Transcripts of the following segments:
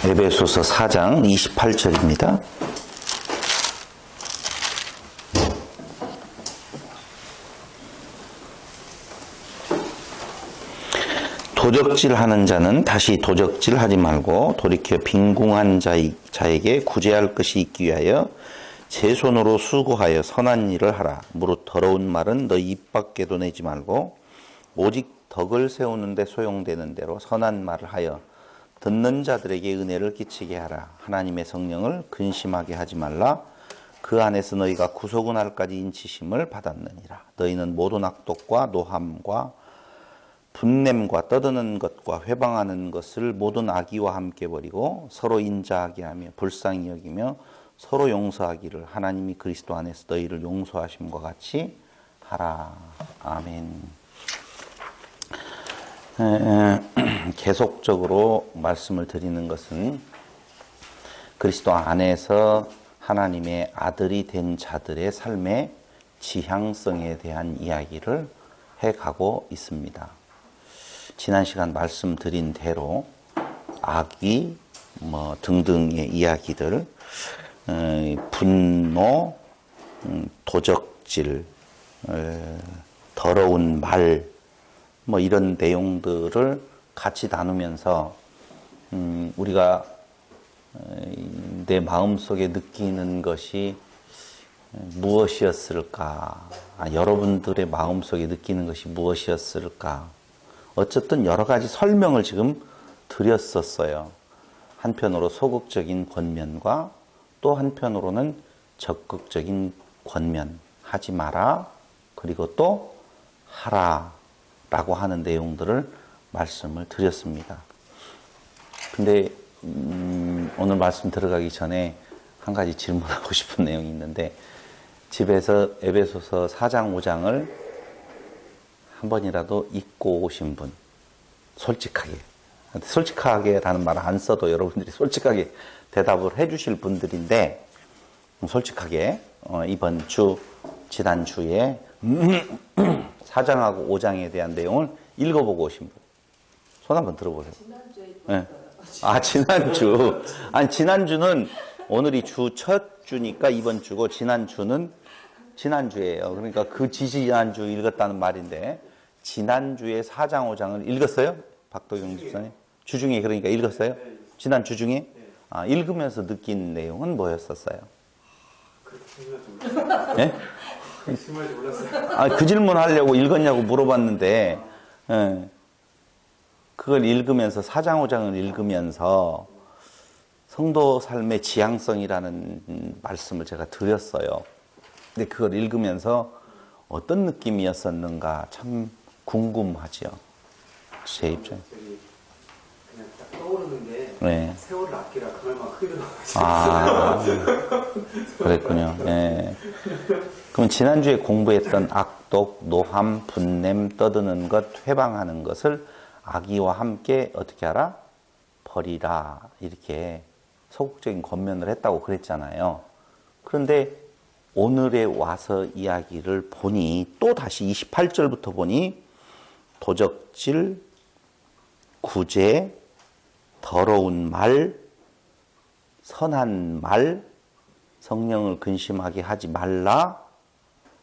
에베소서 4장 28절입니다. 도적질하는 자는 다시 도적질하지 말고 돌이켜 빈궁한 자에게 구제할 것이 있기 위하여 제 손으로 수고하여 선한 일을 하라. 무릇 더러운 말은 너 입 밖에도 내지 말고 오직 덕을 세우는 데 소용되는 대로 선한 말을 하여 듣는 자들에게 은혜를 끼치게 하라. 하나님의 성령을 근심하게 하지 말라. 그 안에서 너희가 구속의 날까지 인치심을 받았느니라. 너희는 모든 악독과 노함과 분냄과 떠드는 것과 회방하는 것을 모든 악의와 함께 버리고 서로 인자하게 하며 불쌍히 여기며 서로 용서하기를 하나님이 그리스도 안에서 너희를 용서하심과 같이 하라. 아멘. 계속적으로 말씀을 드리는 것은 그리스도 안에서 하나님의 아들이 된 자들의 삶의 지향성에 대한 이야기를 해가고 있습니다. 지난 시간 말씀드린 대로 악의 등등의 이야기들, 분노, 도적질, 더러운 말, 이런 내용들을 같이 나누면서 우리가 내 마음속에 느끼는 것이 무엇이었을까? 여러분들의 마음속에 느끼는 것이 무엇이었을까? 어쨌든 여러 가지 설명을 지금 드렸었어요. 한편으로 소극적인 권면과 또 한편으로는 적극적인 권면. 하지 마라. 그리고 또 하라. 라고 하는 내용들을 말씀을 드렸습니다. 근데 오늘 말씀 들어가기 전에 한 가지 질문하고 싶은 내용이 있는데 집에서 에베소서 4장 5장을 한 번이라도 읽고 오신 분, 솔직하게라는 말을 안 써도 여러분들이 솔직하게 대답을 해주실 분들인데 솔직하게 이번 주 지난주에 4장하고 5장에 대한 내용을 읽어보고 오신 분. 손 한번 들어보세요. 지난주에 네. 지난주. 지난주는 오늘이 주 첫 주니까 이번 주고 지난주는 지난주예요. 그러니까 그 지난주 읽었다는 말인데 지난주에 4장 5장을 읽었어요? 박도경 집사님? 주중에 그러니까 읽었어요? 지난 주중에? 읽으면서 느낀 내용은 뭐였었어요? 네? 그 질문 하려고 읽었냐고 물어봤는데 그걸 읽으면서 4장 5장을 읽으면서 성도 삶의 지향성이라는 말씀을 제가 드렸어요. 근데 그걸 읽으면서 어떤 느낌이었었는가 참 궁금하죠. 제 입장에. 그냥 딱 떠오르는 게 네. 세월을 아끼라 그 말만 크게 들어가지고 그랬군요. 네. 그럼 지난주에 공부했던 악독, 노함, 분냄, 떠드는 것, 회방하는 것을 악의와 함께 어떻게 하라? 버리라. 이렇게 소극적인 권면을 했다고 그랬잖아요. 그런데 오늘에 와서 이야기를 보니 또 다시 28절부터 보니 도적질, 구제, 더러운 말, 선한 말, 성령을 근심하게 하지 말라,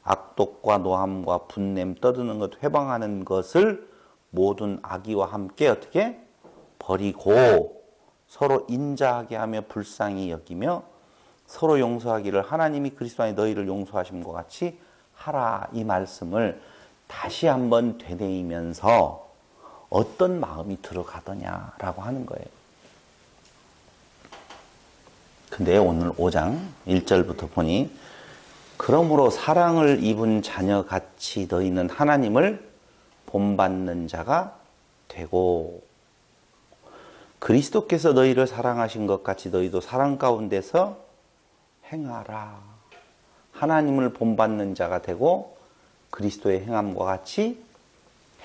악독과 노함과 분냄, 떠드는 것, 회방하는 것을 모든 악의와 함께 어떻게? 버리고 서로 인자하게 하며 불쌍히 여기며 서로 용서하기를 하나님이 그리스도 안에 너희를 용서하심과 같이 하라. 이 말씀을 다시 한번 되뇌이면서 어떤 마음이 들어가더냐라고 하는 거예요. 근데 오늘 5장 1절부터 보니 그러므로 사랑을 입은 자녀같이 너희는 하나님을 본받는 자가 되고 그리스도께서 너희를 사랑하신 것 같이 너희도 사랑 가운데서 행하라. 하나님을 본받는 자가 되고 그리스도의 행함과 같이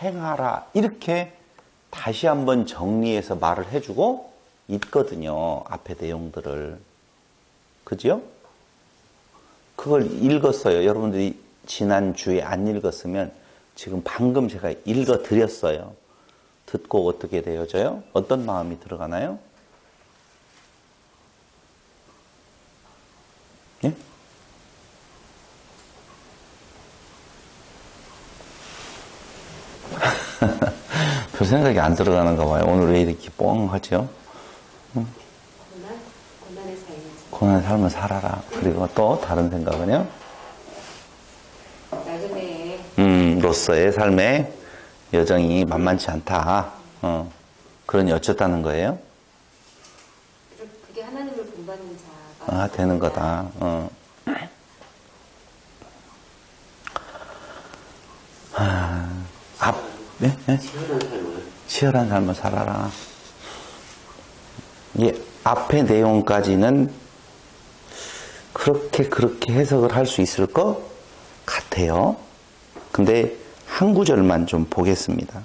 행하라. 이렇게 다시 한번 정리해서 말을 해주고 있거든요. 앞에 내용들을. 그죠? 그걸 읽었어요. 여러분들이 지난주에 안 읽었으면 지금 방금 제가 읽어드렸어요. 듣고 어떻게 되어져요? 어떤 마음이 들어가나요? 예? 별 생각이 안 들어가는가 봐요. 오늘 왜 이렇게 뻥하죠? 고난의 삶을 고난의 삶을 살아라. 그리고 또 다른 생각은요? 나그네 로서의 삶의 여정이 만만치 않다. 그러니 어쩌다는 거예요? 그게 하나님을 본받는 자가 되는 거다. 네? 네? 치열한 삶을 살아라. 예, 앞의 내용까지는 그렇게 해석을 할 수 있을 것 같아요. 근데 한 구절만 좀 보겠습니다.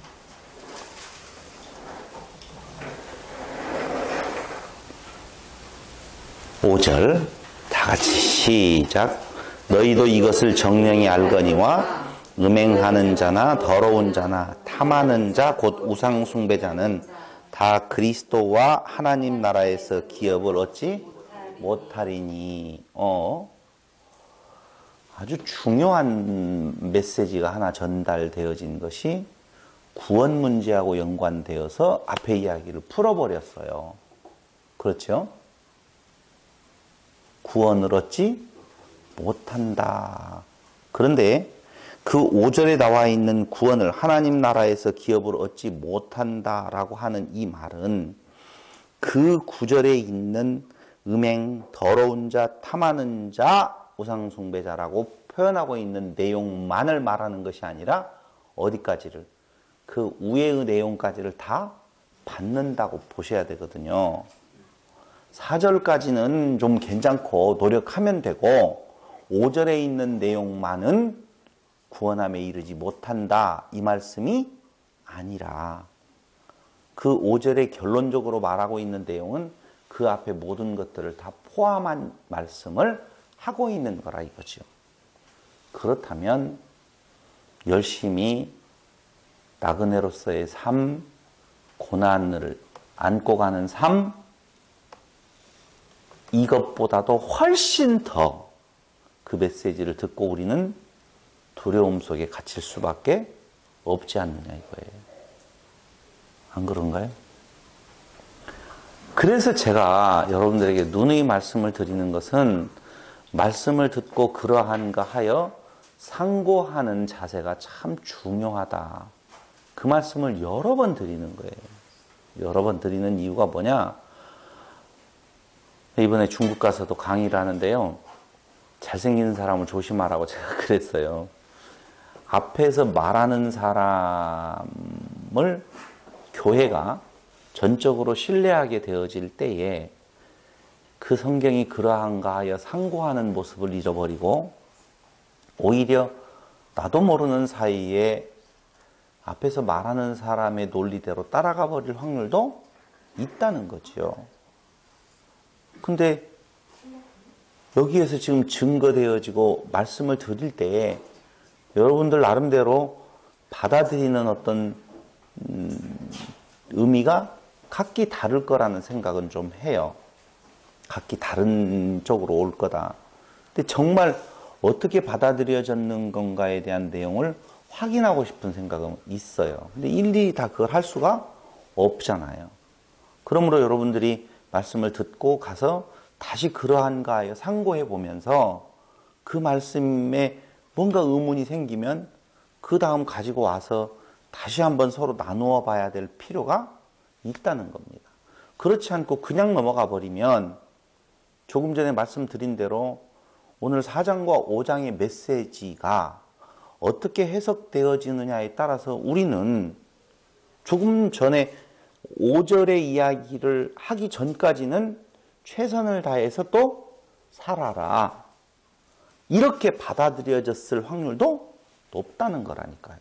오 절 다 같이 시작. 너희도 이것을 정령이 알거니와 음행하는 자나 더러운 자나 탐하는 자 곧 우상 숭배자는 다 그리스도와 하나님 나라에서 기업을 얻지 못하리니. 아주 중요한 메시지가 하나 전달되어진 것이 구원 문제하고 연관되어서 앞에 이야기를 풀어버렸어요. 그렇죠? 구원을 얻지 못한다. 그런데 그 5절에 나와 있는 구원을 하나님 나라에서 기업을 얻지 못한다라고 하는 이 말은 그 9절에 있는 음행, 더러운 자, 탐하는 자, 우상숭배자라고 표현하고 있는 내용만을 말하는 것이 아니라 어디까지를? 그 위의 내용까지를 다 받는다고 보셔야 되거든요. 4절까지는 좀 괜찮고 노력하면 되고 5절에 있는 내용만은 구원함에 이르지 못한다 이 말씀이 아니라 그 5절에 결론적으로 말하고 있는 내용은 그 앞에 모든 것들을 다 포함한 말씀을 하고 있는 거라 이거죠. 그렇다면 열심히 나그네로서의 삶, 고난을 안고 가는 삶, 이것보다도 훨씬 더 그 메시지를 듣고 우리는 두려움 속에 갇힐 수밖에 없지 않느냐 이거예요. 안 그런가요? 그래서 제가 여러분들에게 누누이 말씀을 드리는 것은 말씀을 듣고 그러한가 하여 상고하는 자세가 참 중요하다. 그 말씀을 여러 번 드리는 거예요. 여러 번 드리는 이유가 뭐냐? 이번에 중국 가서도 강의를 하는데요. 잘생긴 사람을 조심하라고 제가 그랬어요. 앞에서 말하는 사람을 교회가 전적으로 신뢰하게 되어질 때에 그 성경이 그러한가 하여 상고하는 모습을 잃어버리고 오히려 나도 모르는 사이에 앞에서 말하는 사람의 논리대로 따라가 버릴 확률도 있다는 거죠. 근데 여기에서 지금 증거되어지고 말씀을 드릴 때에 여러분들 나름대로 받아들이는 어떤 의미가 각기 다를 거라는 생각은 좀 해요. 각기 다른 쪽으로 올 거다. 근데 정말 어떻게 받아들여졌는 건가에 대한 내용을 확인하고 싶은 생각은 있어요. 근데 일일이 다 그걸 할 수가 없잖아요. 그러므로 여러분들이 말씀을 듣고 가서 다시 그러한가 하여 상고해 보면서 그 말씀에 뭔가 의문이 생기면 그 다음 가지고 와서 다시 한번 서로 나누어 봐야 될 필요가 있다는 겁니다. 그렇지 않고 그냥 넘어가 버리면 조금 전에 말씀드린 대로 오늘 4장과 5장의 메시지가 어떻게 해석되어지느냐에 따라서 우리는 조금 전에 5절의 이야기를 하기 전까지는 최선을 다해서 또 살아라. 이렇게 받아들여졌을 확률도 높다는 거라니까요.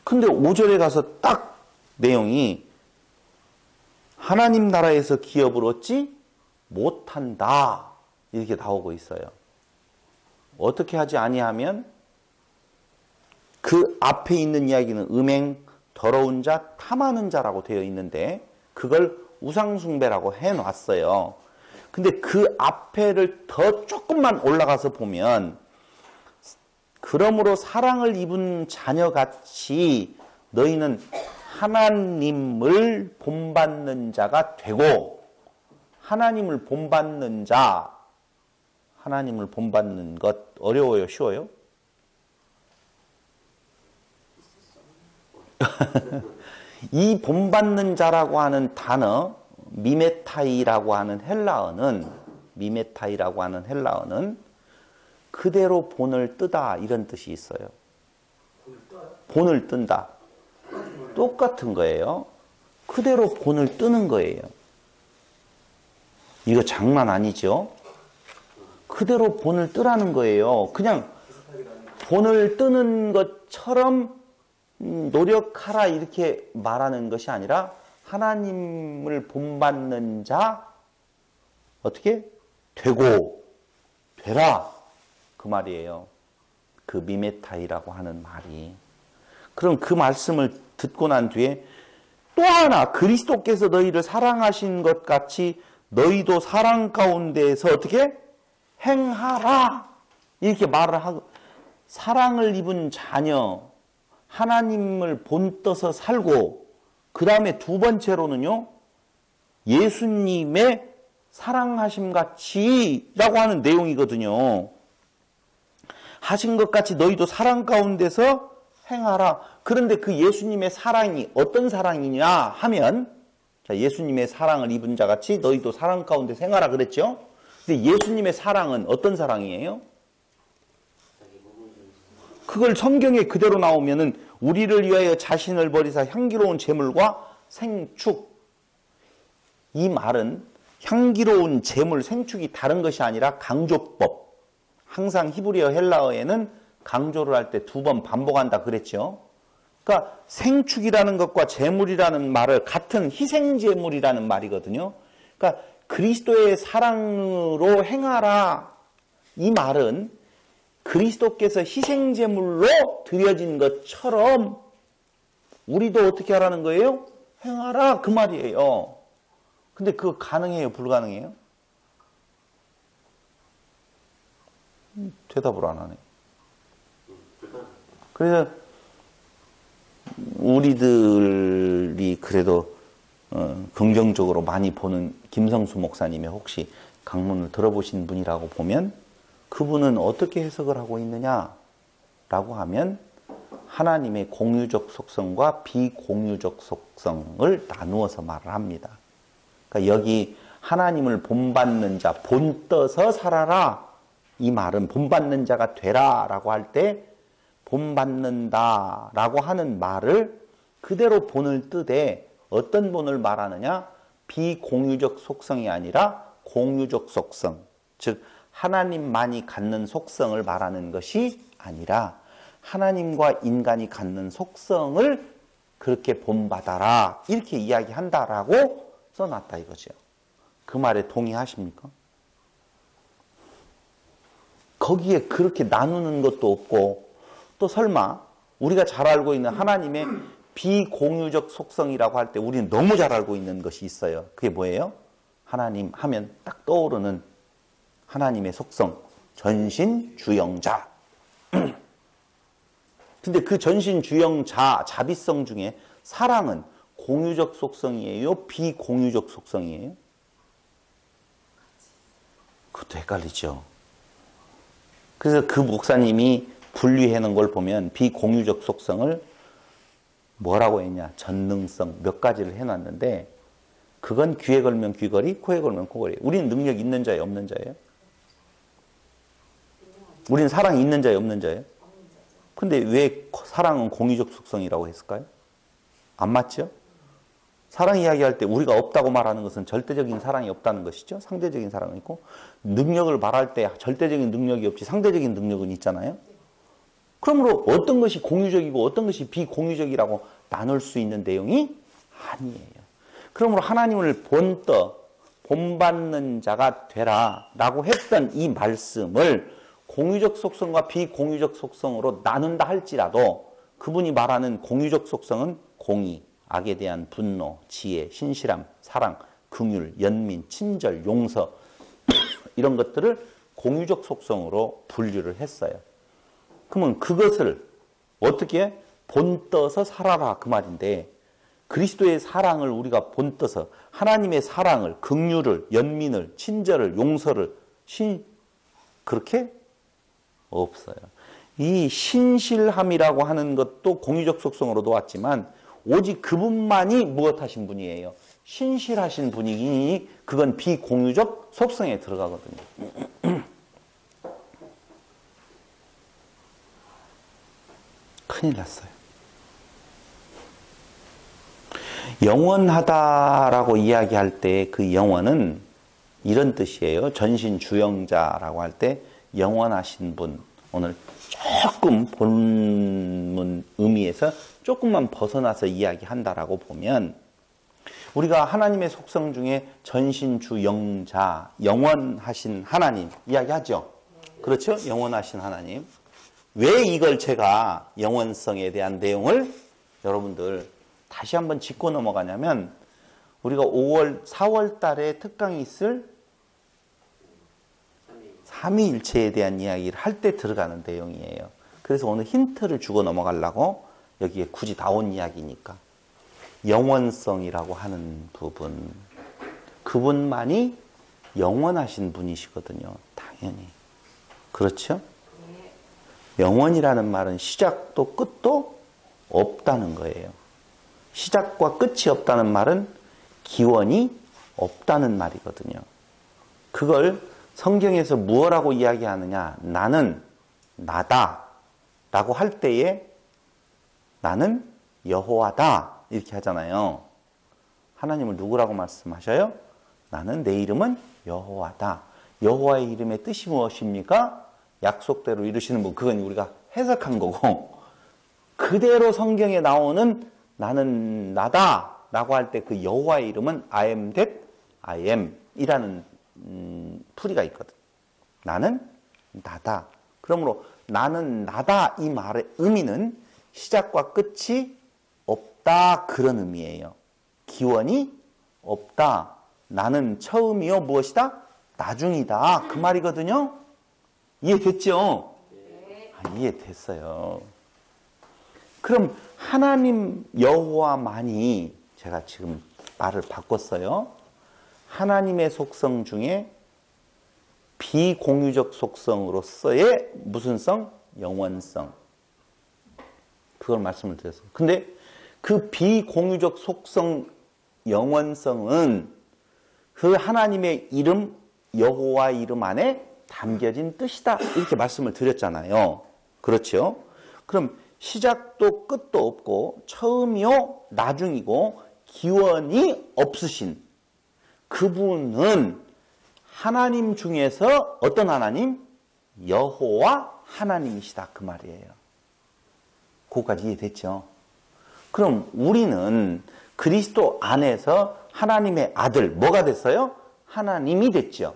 근데 5절에 가서 딱 내용이 하나님 나라에서 기업을 얻지 못한다. 이렇게 나오고 있어요. 어떻게 하지 아니하면 그 앞에 있는 이야기는 음행, 더러운 자, 탐하는 자라고 되어 있는데 그걸 우상숭배라고 해놨어요. 근데 그 앞에를 더 조금만 올라가서 보면 그러므로 사랑을 입은 자녀같이 너희는 하나님을 본받는 자가 되고 하나님을 본받는 자, 하나님을 본받는 것 어려워요? 쉬워요? 이 본받는 자라고 하는 단어 미메타이라고 하는 헬라어는 그대로 본을 뜨다 이런 뜻이 있어요. 본을 뜬다. 똑같은 거예요. 그대로 본을 뜨는 거예요. 이거 장난 아니죠? 그대로 본을 뜨라는 거예요. 그냥 본을 뜨는 것처럼 노력하라 이렇게 말하는 것이 아니라 하나님을 본받는 자 어떻게? 되고 되라 그 말이에요. 그 미메타이라고 하는 말이. 그럼 그 말씀을 듣고 난 뒤에 또 하나 그리스도께서 너희를 사랑하신 것 같이 너희도 사랑 가운데에서 어떻게? 행하라 이렇게 말을 하고 사랑을 입은 자녀 하나님을 본떠서 살고 그 다음에 두 번째로는요 예수님의 사랑하심 같이 라고 하는 내용이거든요. 하신 것 같이 너희도 사랑 가운데서 행하라. 그런데 그 예수님의 사랑이 어떤 사랑이냐 하면 자, 예수님의 사랑을 입은 자같이 너희도 사랑 가운데서 행하라 그랬죠. 근데 예수님의 사랑은 어떤 사랑이에요? 그걸 성경에 그대로 나오면은 우리를 위하여 자신을 버리사 향기로운 제물과 생축. 이 말은 향기로운 제물, 생축이 다른 것이 아니라 강조법. 항상 히브리어 헬라어에는 강조를 할 때 두 번 반복한다 그랬죠. 그러니까 생축이라는 것과 제물이라는 말을 같은 희생제물이라는 말이거든요. 그러니까 그리스도의 사랑으로 행하라. 이 말은 그리스도께서 희생제물로 드려진 것처럼 우리도 어떻게 하라는 거예요? 행하라 그 말이에요. 근데 그거 가능해요? 불가능해요? 대답을 안 하네. 그래서 우리들이 그래도 긍정적으로 많이 보는 김성수 목사님의 혹시 강론을 들어보신 분이라고 보면 그분은 어떻게 해석을 하고 있느냐라고 하면 하나님의 공유적 속성과 비공유적 속성을 나누어서 말을 합니다. 그러니까 여기 하나님을 본받는 자, 본떠서 살아라. 이 말은 본받는 자가 되라 라고 할 때 본받는다 라고 하는 말을 그대로 본을 뜨되 어떤 본을 말하느냐? 비공유적 속성이 아니라 공유적 속성. 즉 하나님만이 갖는 속성을 말하는 것이 아니라 하나님과 인간이 갖는 속성을 그렇게 본받아라 이렇게 이야기한다라고 써놨다 이거죠. 그 말에 동의하십니까? 거기에 그렇게 나누는 것도 없고 또 설마 우리가 잘 알고 있는 하나님의 비공유적 속성이라고 할 때 우리는 너무 잘 알고 있는 것이 있어요. 그게 뭐예요? 하나님 하면 딱 떠오르는 하나님의 속성, 전신주영자. 근데 그 전신주영자, 자비성 중에 사랑은 공유적 속성이에요? 비공유적 속성이에요? 그것도 헷갈리죠. 그래서 그 목사님이 분리해 놓은 걸 보면 비공유적 속성을 뭐라고 했냐? 전능성 몇 가지를 해놨는데 그건 귀에 걸면 귀걸이, 코에 걸면 코걸이. 우리는 능력 있는 자예요? 없는 자예요? 우리는 사랑이 있는 자예요? 없는 자예요? 근데 왜 사랑은 공유적 속성이라고 했을까요? 안 맞죠? 사랑 이야기할 때 우리가 없다고 말하는 것은 절대적인 사랑이 없다는 것이죠. 상대적인 사랑이 있고 능력을 말할 때 절대적인 능력이 없지 상대적인 능력은 있잖아요. 그러므로 어떤 것이 공유적이고 어떤 것이 비공유적이라고 나눌 수 있는 내용이 아니에요. 그러므로 하나님을 본받는 자가 되라 라고 했던 이 말씀을 공유적 속성과 비공유적 속성으로 나눈다 할지라도 그분이 말하는 공유적 속성은 공의, 악에 대한 분노, 지혜, 신실함, 사랑, 긍휼, 연민, 친절, 용서 이런 것들을 공유적 속성으로 분류를 했어요. 그러면 그것을 어떻게 본떠서 살아라 그 말인데, 그리스도의 사랑을 우리가 본떠서 하나님의 사랑을, 긍휼을, 연민을, 친절을, 용서를 그렇게 없어요. 이 신실함이라고 하는 것도 공유적 속성으로 놓았지만 오직 그분만이 무엇하신 분이에요? 신실하신 분이니 그건 비공유적 속성에 들어가거든요. 큰일 났어요. 영원하다라고 이야기할 때 그 영원은 이런 뜻이에요. 전신주영자라고 할 때 영원하신 분. 오늘 조금 본문 의미에서 조금만 벗어나서 이야기한다라고 보면, 우리가 하나님의 속성 중에 전신주영자, 영원하신 하나님 이야기하죠. 그렇죠? 영원하신 하나님. 왜 이걸 제가 영원성에 대한 내용을 여러분들 다시 한번 짚고 넘어가냐면, 우리가 4월 달에 특강이 있을 삼위일체에 대한 이야기를 할 때 들어가는 내용이에요. 그래서 오늘 힌트를 주고 넘어가려고 여기에 굳이 나온 이야기니까. 영원성이라고 하는 부분, 그분만이 영원하신 분이시거든요. 당연히. 그렇죠? 영원이라는 말은 시작도 끝도 없다는 거예요. 시작과 끝이 없다는 말은 기원이 없다는 말이거든요. 그걸 성경에서 무엇라고 이야기하느냐? 나는 나다 라고 할 때에 나는 여호와다 이렇게 하잖아요. 하나님을 누구라고 말씀하셔요? 나는 내 이름은 여호와다. 여호와의 이름의 뜻이 무엇입니까? 약속대로 이루시는 분. 그건 우리가 해석한 거고, 그대로 성경에 나오는 나는 나다 라고 할 때 그 여호와의 이름은 I am that I am 이라는 풀이가 있거든. 나는 나다. 그러므로 나는 나다 이 말의 의미는 시작과 끝이 없다 그런 의미예요. 기원이 없다. 나는 처음이요 무엇이다? 나중이다 그 말이거든요. 이해됐죠? 이해됐어요. 그럼 하나님 여호와만이, 제가 지금 말을 바꿨어요. 하나님의 속성 중에 비공유적 속성으로서의 무슨 성? 영원성. 그걸 말씀을 드렸어요. 근데 그 비공유적 속성 영원성은 그 하나님의 이름, 여호와 이름 안에 담겨진 뜻이다 이렇게 말씀을 드렸잖아요. 그렇죠? 그럼 시작도 끝도 없고 처음이요 나중이고 기원이 없으신 그분은 하나님 중에서 어떤 하나님? 여호와 하나님이시다 그 말이에요. 그거까지 이해됐죠? 그럼 우리는 그리스도 안에서 하나님의 아들 뭐가 됐어요? 하나님이 됐죠.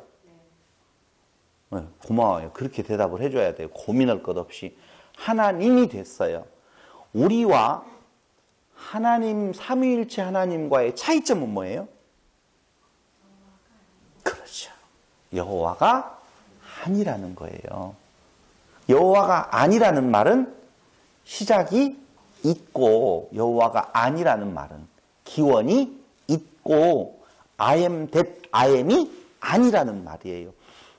네, 고마워요. 그렇게 대답을 해줘야 돼요. 고민할 것 없이. 하나님이 됐어요. 우리와 하나님, 삼위일체 하나님과의 차이점은 뭐예요? 그렇죠. 여호와가 아니라는 거예요. 여호와가 아니라는 말은 시작이 있고, 여호와가 아니라는 말은 기원이 있고, I am that I am이 아니라는 말이에요.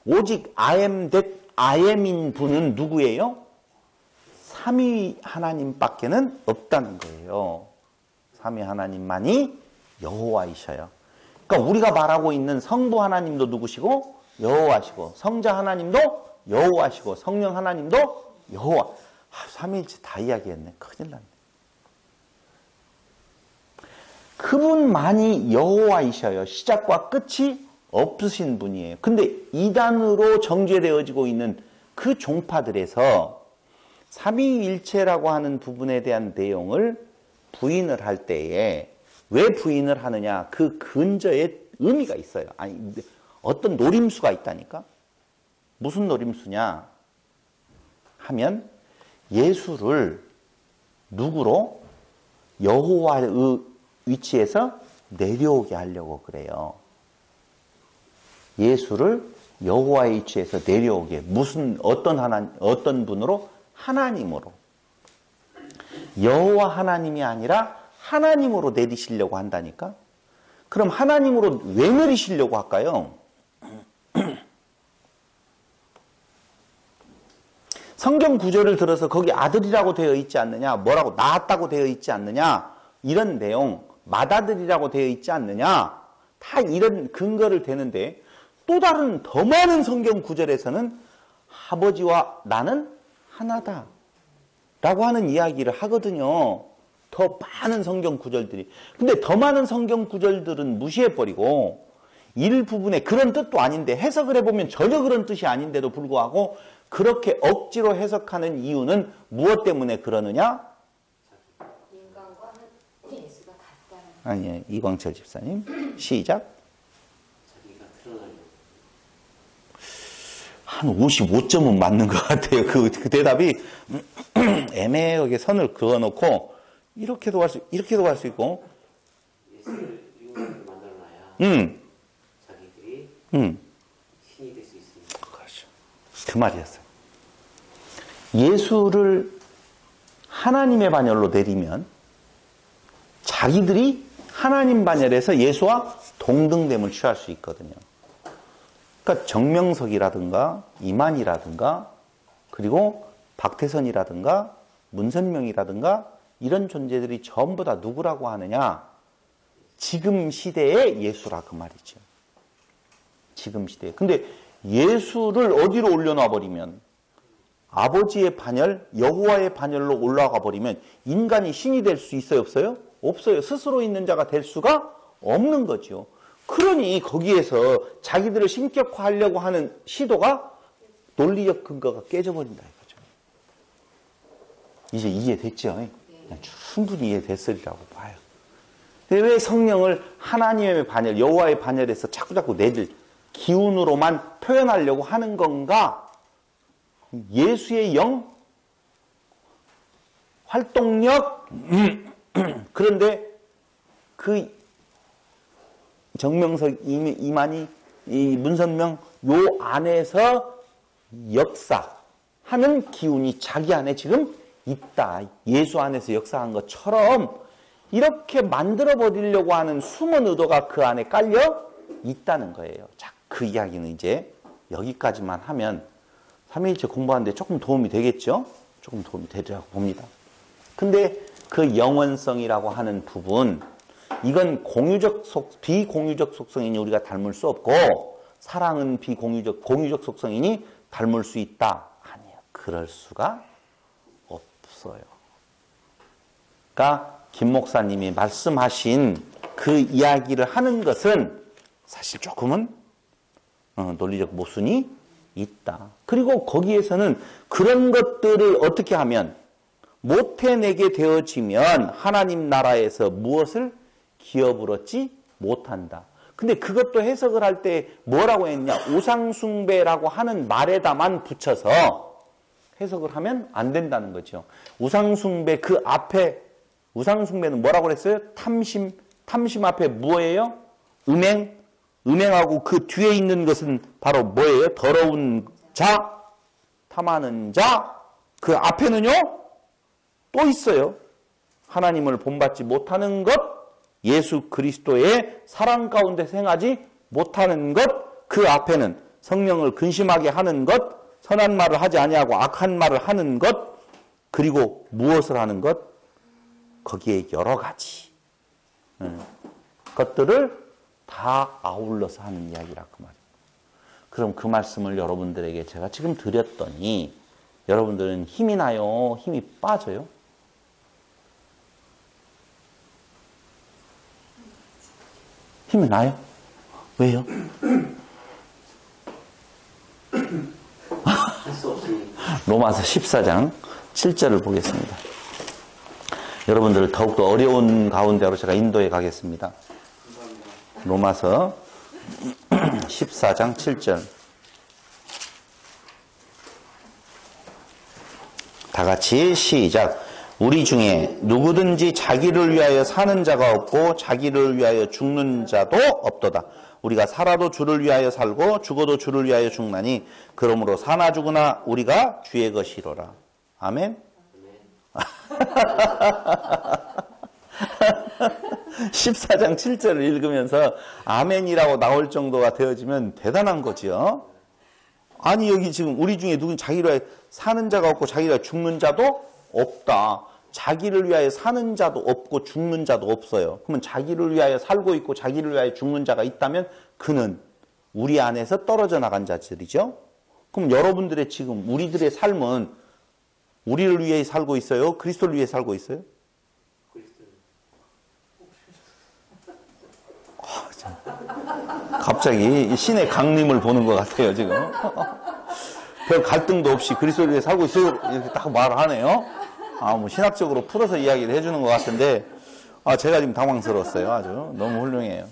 오직 I am that I am인 분은 누구예요? 삼위 하나님밖에는 없다는 거예요. 삼위 하나님만이 여호와이셔요. 그러니까 우리가 말하고 있는 성부 하나님도 누구시고? 여호와시고, 성자 하나님도 여호와시고, 성령 하나님도 여호와. 삼위일체 다 이야기했네. 큰일 났네. 그분만이 여호와이셔요. 시작과 끝이 없으신 분이에요. 근데 이단으로 정죄되어지고 있는 그 종파들에서 삼위일체라고 하는 부분에 대한 내용을 부인을 할 때에 왜 부인을 하느냐? 그 근저에 의미가 있어요. 아니, 어떤 노림수가 있다니까? 무슨 노림수냐? 하면 예수를 누구로? 여호와의 위치에서 내려오게 하려고 그래요. 예수를 여호와의 위치에서 내려오게. 어떤 분으로? 하나님으로. 여호와 하나님이 아니라 하나님으로 내리시려고 한다니까? 그럼 하나님으로 왜 내리시려고 할까요? 성경 구절을 들어서 거기 아들이라고 되어 있지 않느냐, 뭐라고 낳았다고 되어 있지 않느냐, 이런 내용, 맏아들이라고 되어 있지 않느냐, 다 이런 근거를 대는데, 또 다른 더 많은 성경 구절에서는 아버지와 나는 하나다 라고 하는 이야기를 하거든요. 더 많은 성경 구절들이. 근데 더 많은 성경 구절들은 무시해버리고 일부분에 그런 뜻도 아닌데 해석을 해보면 전혀 그런 뜻이 아닌데도 불구하고 그렇게 억지로 해석하는 이유는 무엇 때문에 그러느냐? 인간과 예수가 같다는. 아니에요. 이광철 집사님. 시작. 자기가 드러나려고. 한 55점은 맞는 것 같아요. 그 대답이 애매하게 선을 그어놓고 이렇게도 갈 수 있고. 예수를 인간으로 만들어놔야 자기들이 신이 될 수 있습니다. 그렇죠. 그 말이었어요. 예수를 하나님의 반열로 내리면 자기들이 하나님 반열에서 예수와 동등됨을 취할 수 있거든요. 그러니까 정명석이라든가 이만희라든가 그리고 박태선이라든가 문선명이라든가 이런 존재들이 전부 다 누구라고 하느냐? 지금 시대의 예수라 그 말이죠. 지금 시대에. 근데 예수를 어디로 올려놔 버리면 아버지의 반열, 여호와의 반열로 올라가 버리면 인간이 신이 될 수 있어요, 없어요? 없어요. 스스로 있는 자가 될 수가 없는 거죠. 그러니 거기에서 자기들을 신격화하려고 하는 시도가 논리적 근거가 깨져버린다 이거죠. 이제 이해됐죠? 충분히 이해됐으리라고 봐요. 왜 성령을 하나님의 반열, 여호와의 반열에서 자꾸자꾸 내릴 기운으로만 표현하려고 하는 건가? 예수의 영, 활동력, 그런데 그 정명석, 이만희, 이 문선명 요 안에서 역사하는 기운이 자기 안에 지금 있다. 예수 안에서 역사한 것처럼 이렇게 만들어버리려고 하는 숨은 의도가 그 안에 깔려 있다는 거예요. 자, 그 이야기는 이제 여기까지만 하면 삼위일체 공부하는데 조금 도움이 되겠죠? 조금 도움이 되리라고 봅니다. 근데 그 영원성이라고 하는 부분, 이건 비공유적 속성이니 우리가 닮을 수 없고, 사랑은 공유적 속성이니 닮을 수 있다. 아니에요. 그럴 수가 없어요. 그러니까 김 목사님이 말씀하신 그 이야기를 하는 것은 사실 조금은 논리적 모순이 있다. 그리고 거기에서는 그런 것들을 어떻게 하면 못 해내게 되어지면 하나님 나라에서 무엇을 기업을 얻지 못한다. 근데 그것도 해석을 할 때 뭐라고 했냐? 우상숭배라고 하는 말에다만 붙여서 해석을 하면 안 된다는 거죠. 우상숭배 그 앞에, 우상숭배는 뭐라고 그랬어요? 탐심 앞에 뭐예요? 음행하고 그 뒤에 있는 것은 바로 뭐예요? 더러운 자, 탐하는 자. 그 앞에는요? 또 있어요. 하나님을 본받지 못하는 것, 예수 그리스도의 사랑 가운데 행하지 못하는 것, 그 앞에는 성령을 근심하게 하는 것, 선한 말을 하지 아니하고 악한 말을 하는 것, 그리고 무엇을 하는 것? 거기에 여러 가지 것들을 다 아울러서 하는 이야기라 그 말이에요. 그럼 그 말씀을 여러분들에게 제가 지금 드렸더니 여러분들은 힘이 나요? 힘이 빠져요? 힘이 나요? 왜요? 할 수 없습니다. 로마서 14장 7절을 보겠습니다. 여러분들을 더욱더 어려운 가운데로 제가 인도해 가겠습니다. 감사합니다. 로마서 14장 7절. 다 같이 시작. 우리 중에 누구든지 자기를 위하여 사는 자가 없고 자기를 위하여 죽는 자도 없도다. 우리가 살아도 주를 위하여 살고 죽어도 주를 위하여 죽나니 그러므로 사나 죽으나 우리가 주의 것이로라. 아멘. 14장 7절을 읽으면서 아멘이라고 나올 정도가 되어지면 대단한 거지요. 아니 여기 지금 우리 중에 누군 자기를 위하여 사는 자가 없고 자기를 위하여 죽는 자도 없다. 자기를 위하여 사는 자도 없고 죽는 자도 없어요. 그러면 자기를 위하여 살고 있고 자기를 위하여 죽는 자가 있다면 그는 우리 안에서 떨어져 나간 자들이죠. 그럼 여러분들의 지금 우리들의 삶은 우리를 위해 살고 있어요? 그리스도를 위해 살고 있어요? 갑자기 신의 강림을 보는 것 같아요, 지금. 별 갈등도 없이 그리스도를 위해 살고 있어요. 이렇게 딱 말을 하네요. 뭐 신학적으로 풀어서 이야기를 해주는 것 같은데, 제가 지금 당황스러웠어요. 아주. 너무 훌륭해요.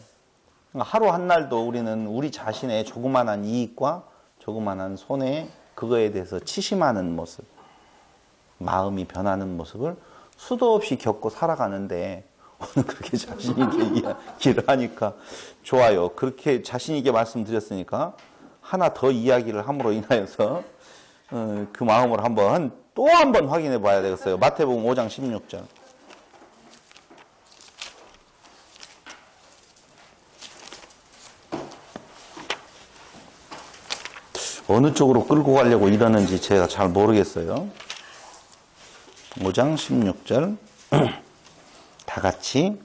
하루 한 날도 우리는 우리 자신의 조그만한 이익과 조그만한 손해, 그거에 대해서 치심하는 모습, 마음이 변하는 모습을 수도 없이 겪고 살아가는데, 오늘 그렇게 자신있게 이야기를 하니까 좋아요. 그렇게 자신있게 말씀드렸으니까 하나 더 이야기를 함으로 인하여서 그 마음을 또 한 번 확인해 봐야 되겠어요. 마태복음 5장 16절. 어느 쪽으로 끌고 가려고 이러는지 제가 잘 모르겠어요. 5장 16절. 다 같이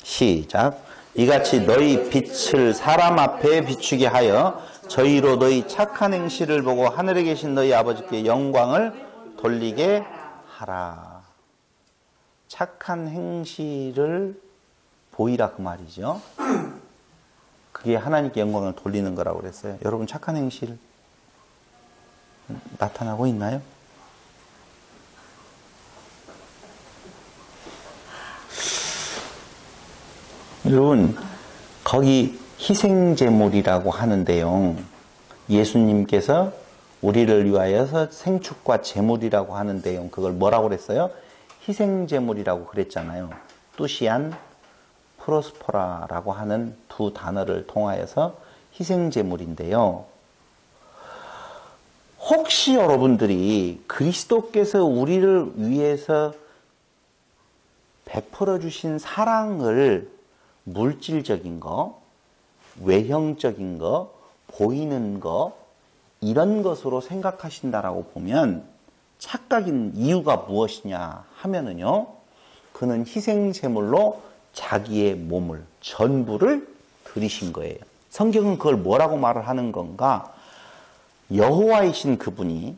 시작. 이같이 너희 빛을 사람 앞에 비추게 하여 저희로 너희 착한 행실을 보고 하늘에 계신 너희 아버지께 영광을 돌리게 하라. 착한 행실을 보이라 그 말이죠. 그게 하나님께 영광을 돌리는 거라고 그랬어요. 여러분 착한 행실 나타나고 있나요? 여러분 거기 희생제물이라고 하는데요. 예수님께서 우리를 위하여서 생축과 제물이라고 하는데요. 그걸 뭐라고 그랬어요? 희생제물이라고 그랬잖아요. 뚜시안, 프로스퍼라라고 하는 두 단어를 통하여서 희생제물인데요. 혹시 여러분들이 그리스도께서 우리를 위해서 베풀어 주신 사랑을 물질적인 거, 외형적인 거, 보이는 거 이런 것으로 생각하신다라고 보면 착각인 이유가 무엇이냐 하면은요. 그는 희생제물로 자기의 몸을 전부를 드리신 거예요. 성경은 그걸 뭐라고 말을 하는 건가? 여호와이신 그분이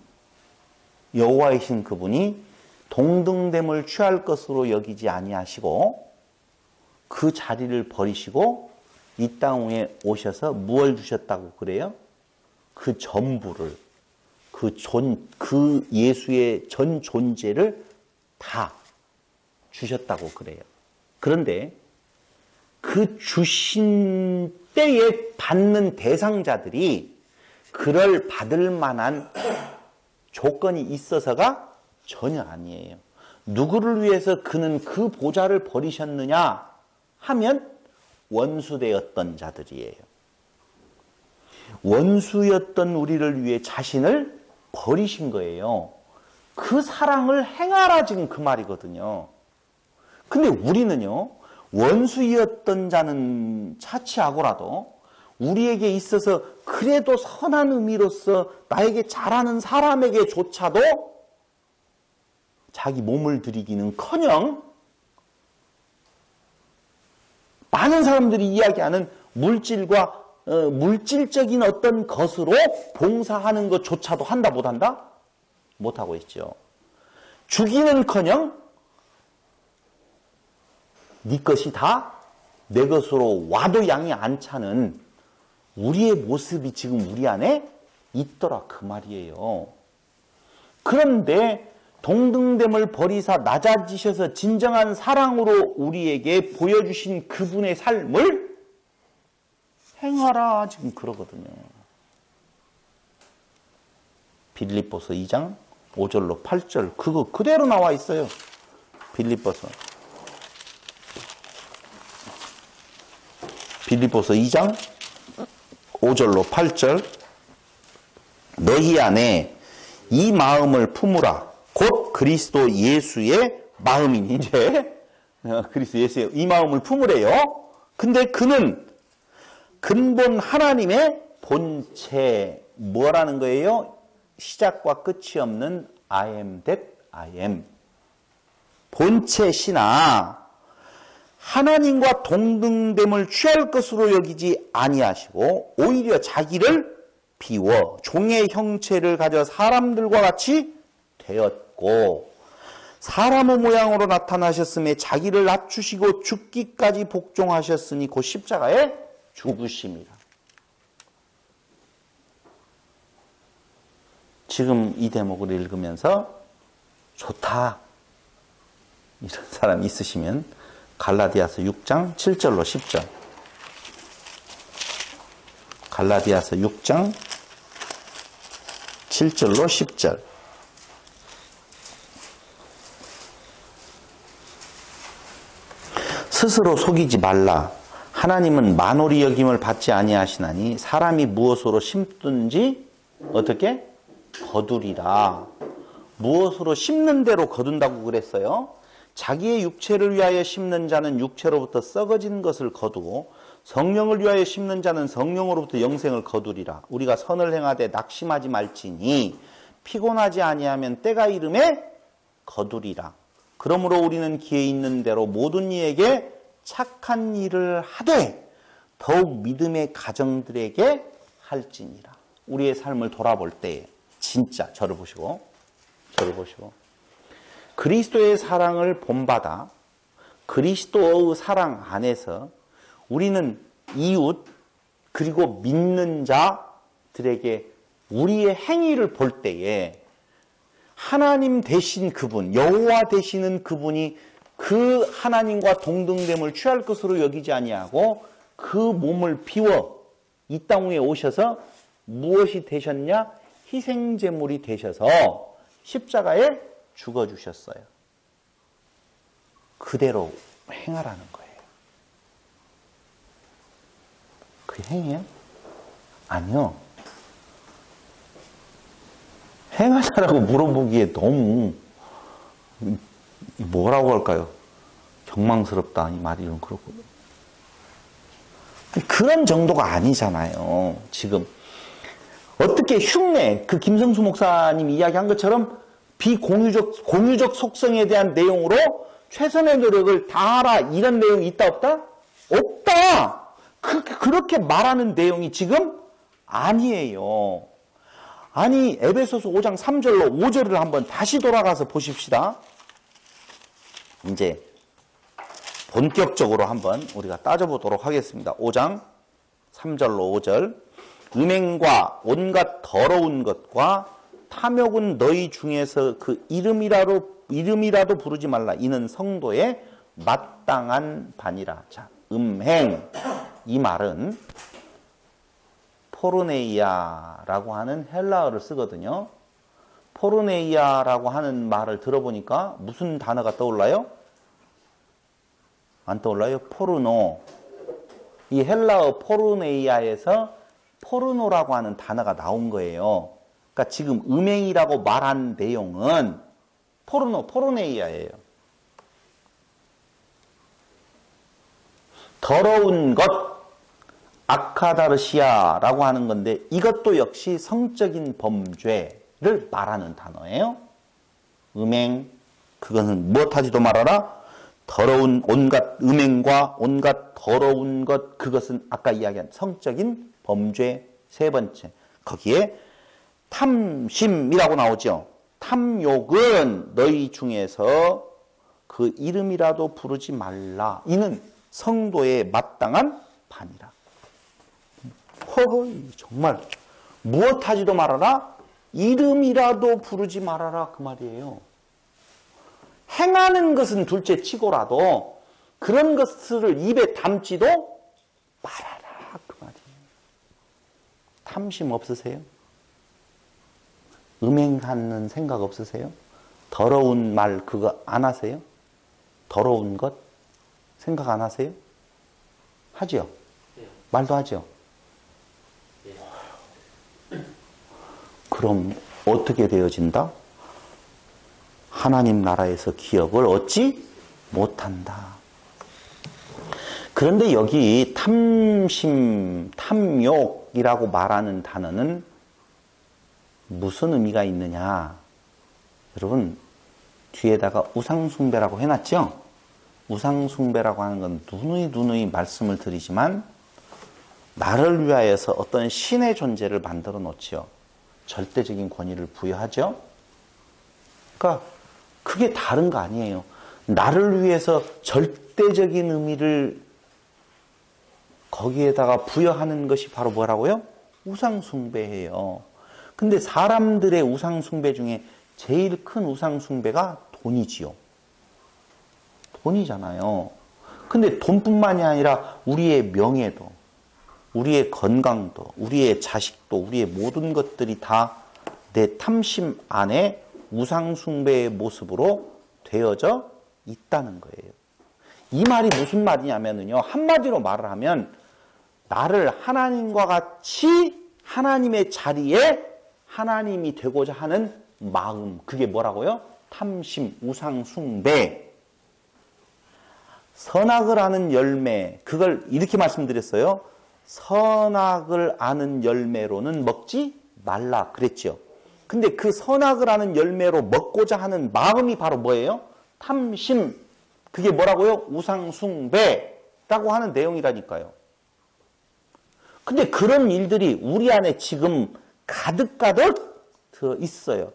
동등됨을 취할 것으로 여기지 아니하시고 그 자리를 버리시고 이 땅 위에 오셔서 무엇을 주셨다고 그래요? 그 전부를, 그 예수의 전 존재를 다 주셨다고 그래요. 그런데 그 주신 때에 받는 대상자들이 그를 받을 만한 조건이 있어서가 전혀 아니에요. 누구를 위해서 그는 그 보좌를 버리셨느냐 하면 원수되었던 자들이에요. 원수였던 우리를 위해 자신을 버리신 거예요. 그 사랑을 행하라 지금 그 말이거든요. 근데 우리는요, 원수였던 자는 차치하고라도 우리에게 있어서 그래도 선한 의미로서 나에게 잘하는 사람에게조차도 자기 몸을 드리기는커녕 많은 사람들이 이야기하는 물질과 물질적인 어떤 것으로 봉사하는 것조차도 한다 못한다? 못하고 있죠. 주기는커녕 네 것이 다 내 것으로 와도 양이 안 차는 우리의 모습이 지금 우리 안에 있더라 그 말이에요. 그런데 동등됨을 버리사 낮아지셔서 진정한 사랑으로 우리에게 보여주신 그분의 삶을 행하라 지금 그러거든요. 빌립보서 2장 5절로 8절 그거 그대로 나와 있어요. 빌립보서 빌립보서 2장 5절로 8절. 너희 안에 이 마음을 품으라. 곧 그리스도 예수의 마음이니. 이제 그리스도 예수의 이 마음을 품으래요. 근데 그는 근본 하나님의 본체, 뭐라는 거예요? 시작과 끝이 없는 I am that I am. 본체시나 하나님과 동등됨을 취할 것으로 여기지 아니하시고 오히려 자기를 비워 종의 형체를 가져 사람들과 같이 되었고 사람의 모양으로 나타나셨음에 자기를 낮추시고 죽기까지 복종하셨으니 곧 십자가에 죽으심이라. 지금 이 대목을 읽으면서 좋다 이런 사람 있으시면 갈라디아서 6장 7절로 10절. 갈라디아서 6장 7절로 10절. 스스로 속이지 말라. 하나님은 만홀히 여김을 받지 아니하시나니 사람이 무엇으로 심든지 어떻게? 거두리라. 무엇으로 심는 대로 거둔다고 그랬어요. 자기의 육체를 위하여 심는 자는 육체로부터 썩어진 것을 거두고 성령을 위하여 심는 자는 성령으로부터 영생을 거두리라. 우리가 선을 행하되 낙심하지 말지니 피곤하지 아니하면 때가 이름에 거두리라. 그러므로 우리는 기회 있는 대로 모든 이에게 착한 일을 하되 더욱 믿음의 가정들에게 할지니라. 우리의 삶을 돌아볼 때 진짜 저를 보시고 그리스도의 사랑을 본받아 그리스도의 사랑 안에서 우리는 이웃 그리고 믿는 자들에게 우리의 행위를 볼 때에 하나님 되신 그분, 여호와 되시는 그분이 그 하나님과 동등됨을 취할 것으로 여기지 아니하고 그 몸을 비워 이 땅 위에 오셔서 무엇이 되셨냐? 희생제물이 되셔서 십자가에 죽어주셨어요. 그대로 행하라는 거예요. 그 행위요? 아니요. 행하자라고 물어보기에 너무 뭐라고 할까요? 경망스럽다 이 말이 좀 그렇고 그런 정도가 아니잖아요. 지금 어떻게 흉내 그 김성수 목사님이 이야기한 것처럼 공유적 속성에 대한 내용으로 최선의 노력을 다하라 이런 내용이 있다 없다? 없다. 그렇게 말하는 내용이 지금 아니에요. 아니 에베소서 5장 3절로 5절을 한번 다시 돌아가서 보십시다. 이제 본격적으로 한번 우리가 따져보도록 하겠습니다. 5장 3절로 5절. 음행과 온갖 더러운 것과 탐욕은 너희 중에서 그 이름이라도 부르지 말라. 이는 성도의 마땅한 바니라. 자, 음행 이 말은 포르네이아라고 하는 헬라어를 쓰거든요. 포르네이아라고 하는 말을 들어보니까 무슨 단어가 떠올라요? 안 떠올라요? 포르노. 이 헬라어 포르네이아에서 포르노라고 하는 단어가 나온 거예요. 그러니까 지금 음행이라고 말한 내용은 포르네이아예요. 더러운 것, 아카다르시아라고 하는 건데 이것도 역시 성적인 범죄를 말하는 단어예요. 음행, 그것은 무엇하지도 말아라. 더러운 온갖 음행과 온갖 더러운 것, 그것은 아까 이야기한 성적인 범죄. 세 번째, 거기에 탐심이라고 나오죠. 탐욕은 너희 중에서 그 이름이라도 부르지 말라. 이는 성도의 마땅한 반이라. 정말 무엇하지도 말아라. 이름이라도 부르지 말아라 그 말이에요. 행하는 것은 둘째 치고라도 그런 것을 입에 담지도 말아라 그 말이에요. 탐심 없으세요? 음행하는 생각 없으세요? 더러운 말 그거 안 하세요? 더러운 것 생각 안 하세요? 하지요? 말도 하죠. 그럼 어떻게 되어진다? 하나님 나라에서 기업을 얻지 못한다. 그런데 여기 탐심, 탐욕이라고 말하는 단어는 무슨 의미가 있느냐? 여러분, 뒤에다가 우상숭배라고 해놨죠? 우상숭배라고 하는 건 누누이 말씀을 드리지만 나를 위하여서 어떤 신의 존재를 만들어 놓지요. 절대적인 권위를 부여하죠. 그러니까 그게 다른 거 아니에요. 나를 위해서 절대적인 의미를 거기에다가 부여하는 것이 바로 뭐라고요? 우상숭배예요. 근데 사람들의 우상숭배 중에 제일 큰 우상숭배가 돈이지요. 돈이잖아요. 근데 돈뿐만이 아니라 우리의 명예도, 우리의 건강도, 우리의 자식도, 우리의 모든 것들이 다 내 탐심 안에 우상숭배의 모습으로 되어져 있다는 거예요. 이 말이 무슨 말이냐면요. 한마디로 말을 하면 나를 하나님과 같이 하나님의 자리에 하나님이 되고자 하는 마음. 그게 뭐라고요? 탐심, 우상숭배. 선악을 아는 열매. 그걸 이렇게 말씀드렸어요. 선악을 아는 열매로는 먹지 말라 그랬죠. 근데 그 선악을 아는 열매로 먹고자 하는 마음이 바로 뭐예요? 탐심. 그게 뭐라고요? 우상숭배라고 하는 내용이라니까요. 근데 그런 일들이 우리 안에 지금 가득가득 들어 있어요.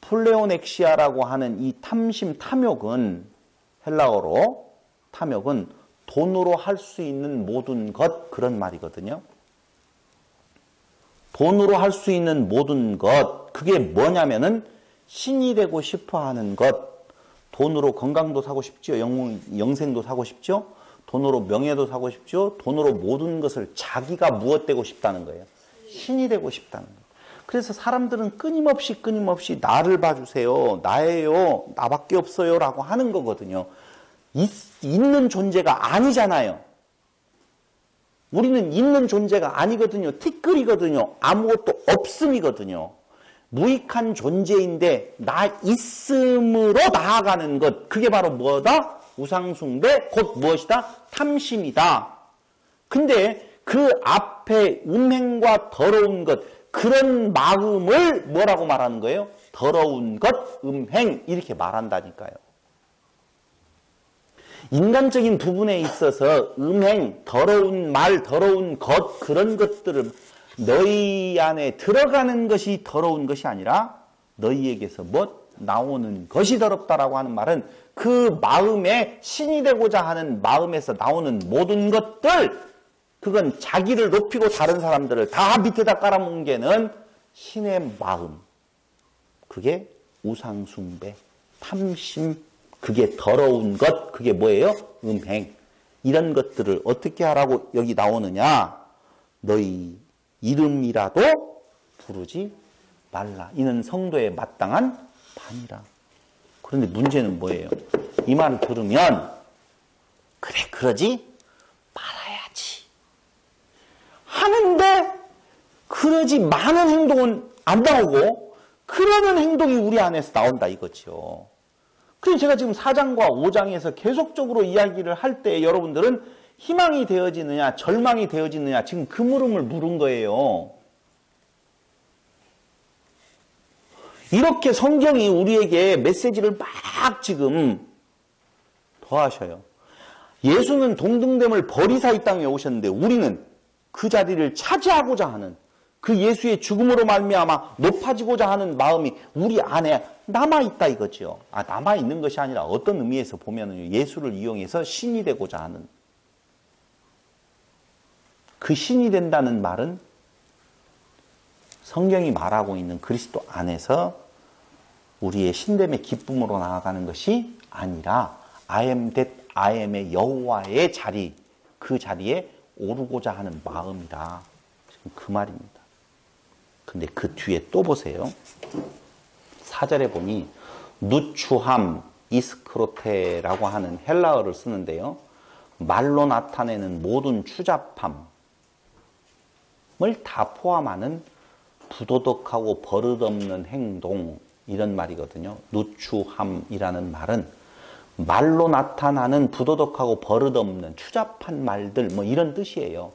플레오넥시아라고 하는 이 탐심, 탐욕은 헬라어로 탐욕은 돈으로 할 수 있는 모든 것, 그런 말이거든요. 돈으로 할 수 있는 모든 것, 그게 뭐냐면은 신이 되고 싶어 하는 것. 돈으로 건강도 사고 싶죠. 영생도 사고 싶죠. 돈으로 명예도 사고 싶죠. 돈으로 모든 것을 자기가 무엇되고 싶다는 거예요. 신이 되고 싶다는 거예요. 그래서 사람들은 끊임없이 나를 봐주세요. 나예요. 나밖에 없어요. 라고 하는 거거든요. 있는 존재가 아니잖아요. 우리는 있는 존재가 아니거든요. 티끌이거든요. 아무것도 없음이거든요. 무익한 존재인데 나 있음으로 나아가는 것. 그게 바로 뭐다? 우상숭배, 곧 무엇이다? 탐심이다. 근데 그 앞에 음행과 더러운 것, 그런 마음을 뭐라고 말하는 거예요? 더러운 것, 음행, 이렇게 말한다니까요. 인간적인 부분에 있어서 음행, 더러운 말, 더러운 것, 그런 것들을 너희 안에 들어가는 것이 더러운 것이 아니라 너희에게서 나오는 것이 더럽다라고 하는 말은 그 마음에 신이 되고자 하는 마음에서 나오는 모든 것들, 그건 자기를 높이고 다른 사람들을 다 밑에다 깔아뭉개는 신의 마음. 그게 우상숭배, 탐심, 그게 더러운 것, 그게 뭐예요? 음행. 이런 것들을 어떻게 하라고 여기 나오느냐? 너희 이름이라도 부르지 말라. 이는 성도에 마땅한 반이라. 그런데 문제는 뭐예요? 이 말을 들으면 그래 그러지 말아야지 하는데 그러지 많은 행동은 안 나오고 그러는 행동이 우리 안에서 나온다 이거죠. 그래서 제가 지금 4장과 5장에서 계속적으로 이야기를 할 때 여러분들은 희망이 되어지느냐 절망이 되어지느냐 지금 그 물음을 물은 거예요. 이렇게 성경이 우리에게 메시지를 막 지금 더하셔요. 예수는 동등됨을 버리사 이 땅에 오셨는데 우리는 그 자리를 차지하고자 하는 그 예수의 죽음으로 말미암아 높아지고자 하는 마음이 우리 안에 남아있다 이거죠. 남아있는 것이 아니라 어떤 의미에서 보면 예수를 이용해서 신이 되고자 하는 그 신이 된다는 말은 성경이 말하고 있는 그리스도 안에서 우리의 신됨의 기쁨으로 나아가는 것이 아니라 I am that I am의 여호와의 자리, 그 자리에 오르고자 하는 마음이다. 지금 그 말입니다. 근데 그 뒤에 또 보세요. 4절에 보니 누추함, 이스크로테라고 하는 헬라어를 쓰는데요. 말로 나타내는 모든 추잡함, 다 포함하는 부도덕하고 버릇없는 행동, 이런 말이거든요. 누추함이라는 말은 말로 나타나는 부도덕하고 버릇없는 추잡한 말들, 뭐 이런 뜻이에요.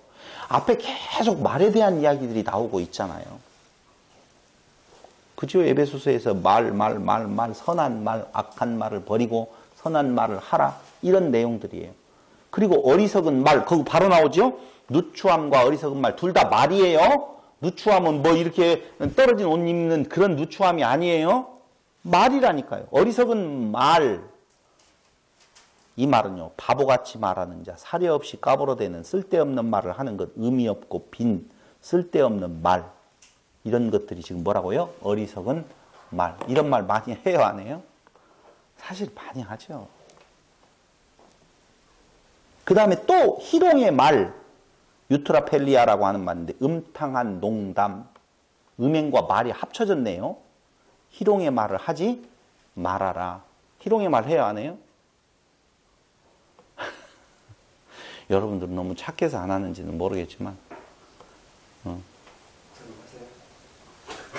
앞에 계속 말에 대한 이야기들이 나오고 있잖아요. 그죠? 에베소서에서 말, 선한 말, 악한 말을 버리고 선한 말을 하라. 이런 내용들이에요. 그리고 어리석은 말, 거기 바로 나오죠? 누추함과 어리석은 말, 둘 다 말이에요. 누추함은 뭐 이렇게 떨어진 옷 입는 그런 누추함이 아니에요. 말이라니까요. 어리석은 말. 이 말은요, 바보같이 말하는 자, 사려 없이 까불어대는 쓸데없는 말을 하는 것, 의미 없고 빈 쓸데없는 말, 이런 것들이 지금 뭐라고요? 어리석은 말. 이런 말 많이 해요, 안 해요? 사실 많이 하죠. 그 다음에 또 희롱의 말, 유트라펠리아라고 하는 말인데, 음탕한 농담, 음행과 말이 합쳐졌네요. 희롱의 말을 하지 말아라. 희롱의 말 해요, 안 해요? 여러분들은 너무 착해서 안 하는지는 모르겠지만,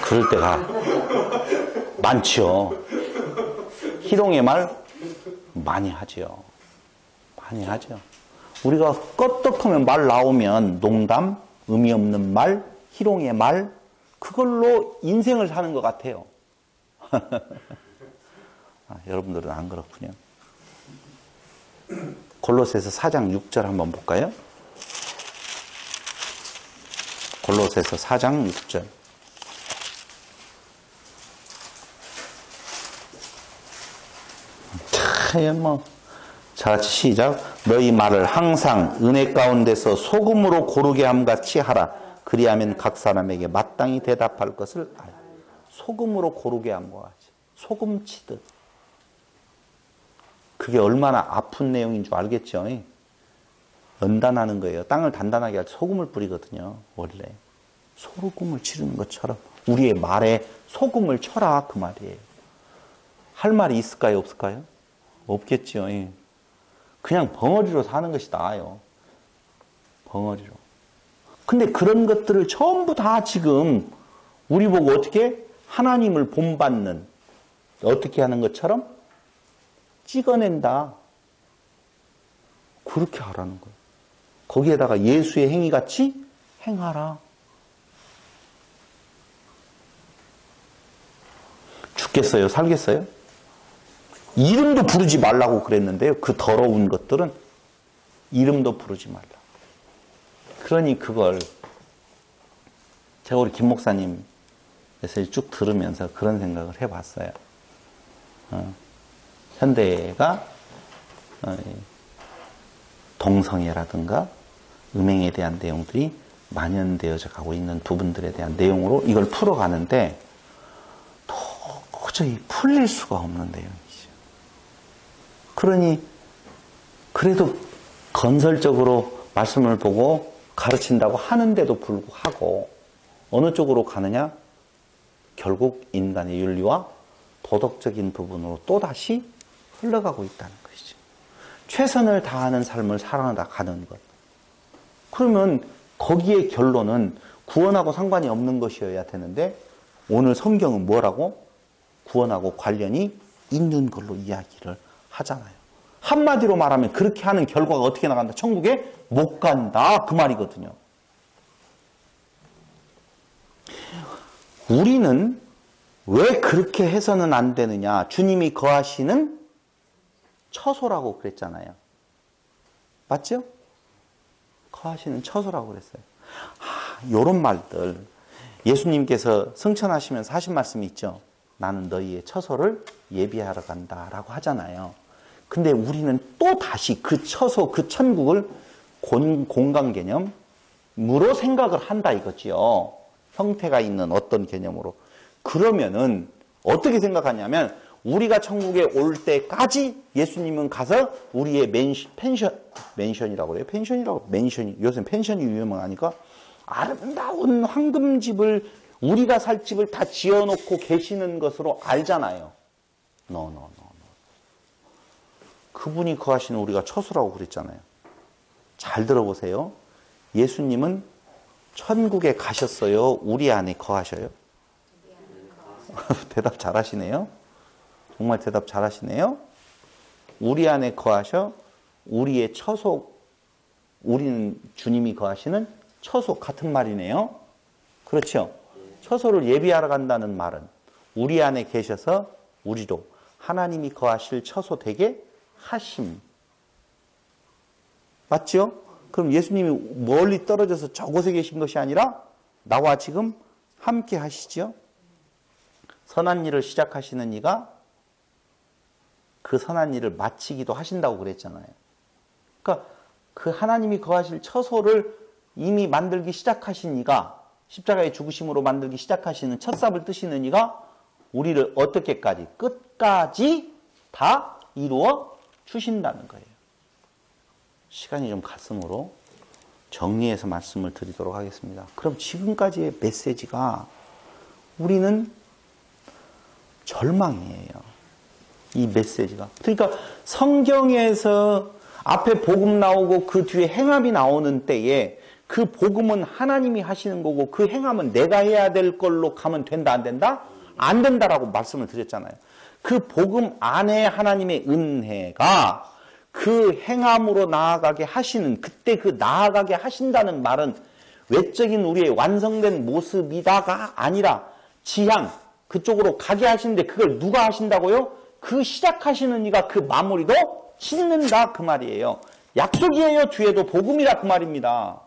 그럴 때가 많죠. 희롱의 말 많이 하죠. 많이 하죠. 우리가 껐떡하면 말 나오면 농담, 의미 없는 말, 희롱의 말, 그걸로 인생을 사는 것 같아요. 여러분들은 안 그렇군요. 골로새서 4장 6절 한번 볼까요? 골로새서 4장 6절. 자, 같이 시작. 너희 말을 항상 은혜 가운데서 소금으로 고르게 함같이 하라. 그리하면 각 사람에게 마땅히 대답할 것을 알라. 소금으로 고르게 함과 같이. 소금 치듯. 그게 얼마나 아픈 내용인 줄 알겠죠? 연단하는 거예요. 땅을 단단하게 할 때 소금을 뿌리거든요. 원래. 소금을 치르는 것처럼 우리의 말에 소금을 쳐라, 그 말이에요. 할 말이 있을까요? 없을까요? 없겠죠. 그냥 벙어리로 사는 것이 나아요. 벙어리로. 근데 그런 것들을 전부 다 지금 우리 보고 어떻게? 하나님을 본받는, 어떻게 하는 것처럼 찍어낸다. 그렇게 하라는 거예요. 거기에다가 예수의 행위같이 행하라. 죽겠어요? 살겠어요? 이름도 부르지 말라고 그랬는데요. 그 더러운 것들은 이름도 부르지 말라. 그러니 그걸 제가 우리 김 목사님 에서 쭉 들으면서 그런 생각을 해봤어요. 현대가 동성애라든가 음행에 대한 내용들이 만연되어져 가고 있는 부분들에 대한 내용으로 이걸 풀어가는데 도저히 풀릴 수가 없는 내용이죠. 그러니 그래도 건설적으로 말씀을 보고 가르친다고 하는데도 불구하고 어느 쪽으로 가느냐? 결국 인간의 윤리와 도덕적인 부분으로 또다시 흘러가고 있다는 것이죠. 최선을 다하는 삶을 살아가는 것. 그러면 거기에 결론은 구원하고 상관이 없는 것이어야 되는데 오늘 성경은 뭐라고? 구원하고 관련이 있는 걸로 이야기를 하잖아요. 한마디로 말하면 그렇게 하는 결과가 어떻게 나간다? 천국에 못 간다. 그 말이거든요. 우리는 왜 그렇게 해서는 안 되느냐? 주님이 거하시는 처소라고 그랬잖아요. 맞죠? 거하시는 처소라고 그랬어요. 이런 말들 예수님께서 승천하시면서 하신 말씀이 있죠. 나는 너희의 처소를 예비하러 간다라고 하잖아요. 근데 우리는 또 다시 그 처소, 그 천국을 공간 개념으로 생각을 한다 이거지요. 형태가 있는 어떤 개념으로. 그러면은 어떻게 생각하냐면 우리가 천국에 올 때까지 예수님은 가서 우리의 맨션이라고 그래요. 펜션이라고. 맨션이. 요새 펜션이 유명하니까 아름다운 황금집을 우리가 살 집을 다 지어놓고 계시는 것으로 알잖아요. No. 그분이 거하시는 우리가 처소라고 그랬잖아요. 잘 들어보세요. 예수님은 천국에 가셨어요? 우리 안에 거하셔요? 대답 잘하시네요. 정말 대답 잘하시네요. 우리 안에 거하셔? 우리의 처속, 우리는 주님이 거하시는 처속 같은 말이네요. 그렇죠? 처소를 예비하러 간다는 말은 우리 안에 계셔서 우리로 하나님이 거하실 처소 되게 하심. 맞죠? 그럼 예수님이 멀리 떨어져서 저곳에 계신 것이 아니라 나와 지금 함께 하시죠? 선한 일을 시작하시는 이가 그 선한 일을 마치기도 하신다고 그랬잖아요. 그러니까 그 하나님이 거하실 처소를 이미 만들기 시작하신 이가 십자가의 죽으심으로 만들기 시작하시는 첫삽을 뜨시는 이가 우리를 어떻게까지 끝까지 다 이루어 주신다는 거예요. 시간이 좀 갔으므로 정리해서 말씀을 드리도록 하겠습니다. 그럼 지금까지의 메시지가 우리는 절망이에요. 이 메시지가. 그러니까 성경에서 앞에 복음 나오고 그 뒤에 행함이 나오는 때에 그 복음은 하나님이 하시는 거고 그 행함은 내가 해야 될 걸로 가면 된다 안 된다? 안 된다라고 말씀을 드렸잖아요. 그 복음 안에 하나님의 은혜가 그 행함으로 나아가게 하시는 그때 그 나아가게 하신다는 말은 외적인 우리의 완성된 모습이다가 아니라 지향 그쪽으로 가게 하시는데 그걸 누가 하신다고요? 그 시작하시는 이가 그 마무리도 짓는다 그 말이에요. 약속이에요. 뒤에도 복음이라 그 말입니다.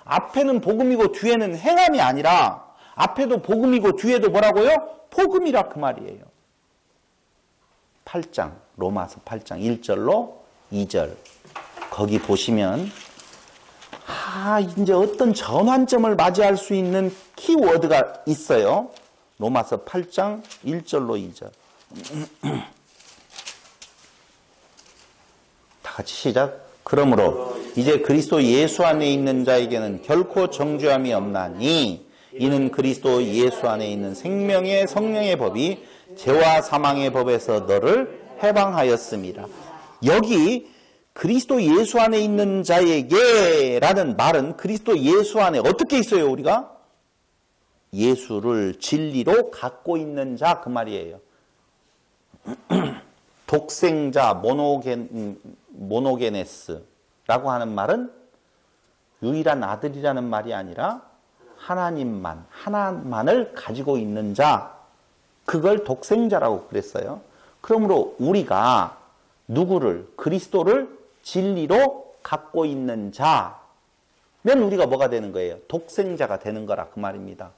앞에는 복음이고 뒤에는 행함이 아니라 앞에도 복음이고 뒤에도 뭐라고요? 복음이라 그 말이에요. 8장 로마서 8장 1절로 2절 거기 보시면 이제 어떤 전환점을 맞이할 수 있는 키워드가 있어요. 로마서 8장 1절로 2절 다 같이 시작. 그러므로 이제 그리스도 예수 안에 있는 자에게는 결코 정죄함이 없나니 이는 그리스도 예수 안에 있는 생명의 성령의 법이 죄와 사망의 법에서 너를 해방하였습니다. 여기 그리스도 예수 안에 있는 자에게 라는 말은 그리스도 예수 안에 어떻게 있어요 우리가? 예수를 진리로 갖고 있는 자 그 말이에요. 독생자 모노게네스라고 하는 말은 유일한 아들이라는 말이 아니라 하나만을 가지고 있는 자 그걸 독생자라고 그랬어요. 그러므로 우리가 누구를 그리스도를 진리로 갖고 있는 자면 우리가 뭐가 되는 거예요? 독생자가 되는 거라 그 말입니다.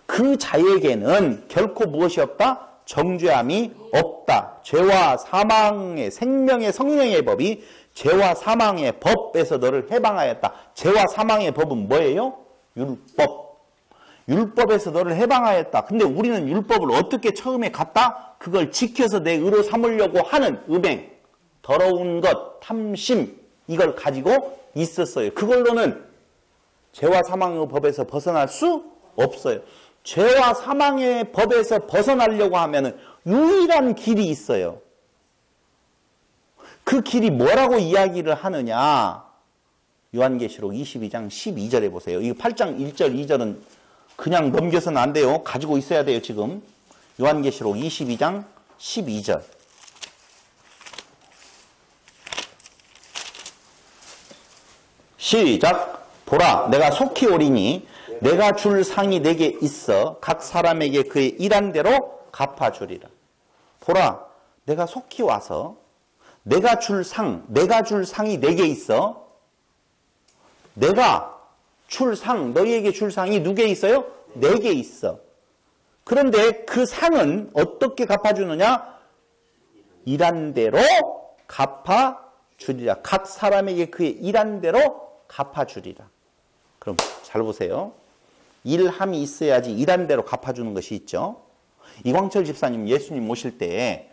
그 자에게는 결코 무엇이 없다? 정죄함이 없다. 죄와 사망의 생명의 성령의 법이 죄와 사망의 법에서 너를 해방하였다. 죄와 사망의 법은 뭐예요? 율법. 율법에서 너를 해방하였다. 근데 우리는 율법을 어떻게 처음에 갖다? 그걸 지켜서 내 의로 삼으려고 하는 음행, 더러운 것, 탐심 이걸 가지고 있었어요. 그걸로는 죄와 사망의 법에서 벗어날 수 없어요. 죄와 사망의 법에서 벗어나려고 하면 유일한 길이 있어요. 그 길이 뭐라고 이야기를 하느냐? 요한계시록 22장 12절에 보세요. 이 8장 1절, 2절은 그냥 넘겨서는 안 돼요. 가지고 있어야 돼요, 지금. 요한계시록 22장 12절. 시작! 보라, 내가 속히 오리니 내가 줄 상이 내게 있어 각 사람에게 그의 일한 대로 갚아주리라. 보라, 내가 속히 와서 내가 줄 상이 내게 있어. 내가 줄 상, 너희에게 줄 상이 누구에 있어요? 내게 있어. 그런데 그 상은 어떻게 갚아주느냐? 일한 대로 갚아주리라. 각 사람에게 그의 일한 대로 갚아주리라. 그럼 잘 보세요. 일함이 있어야지 일한 대로 갚아주는 것이 있죠. 이광철 집사님 예수님 오실 때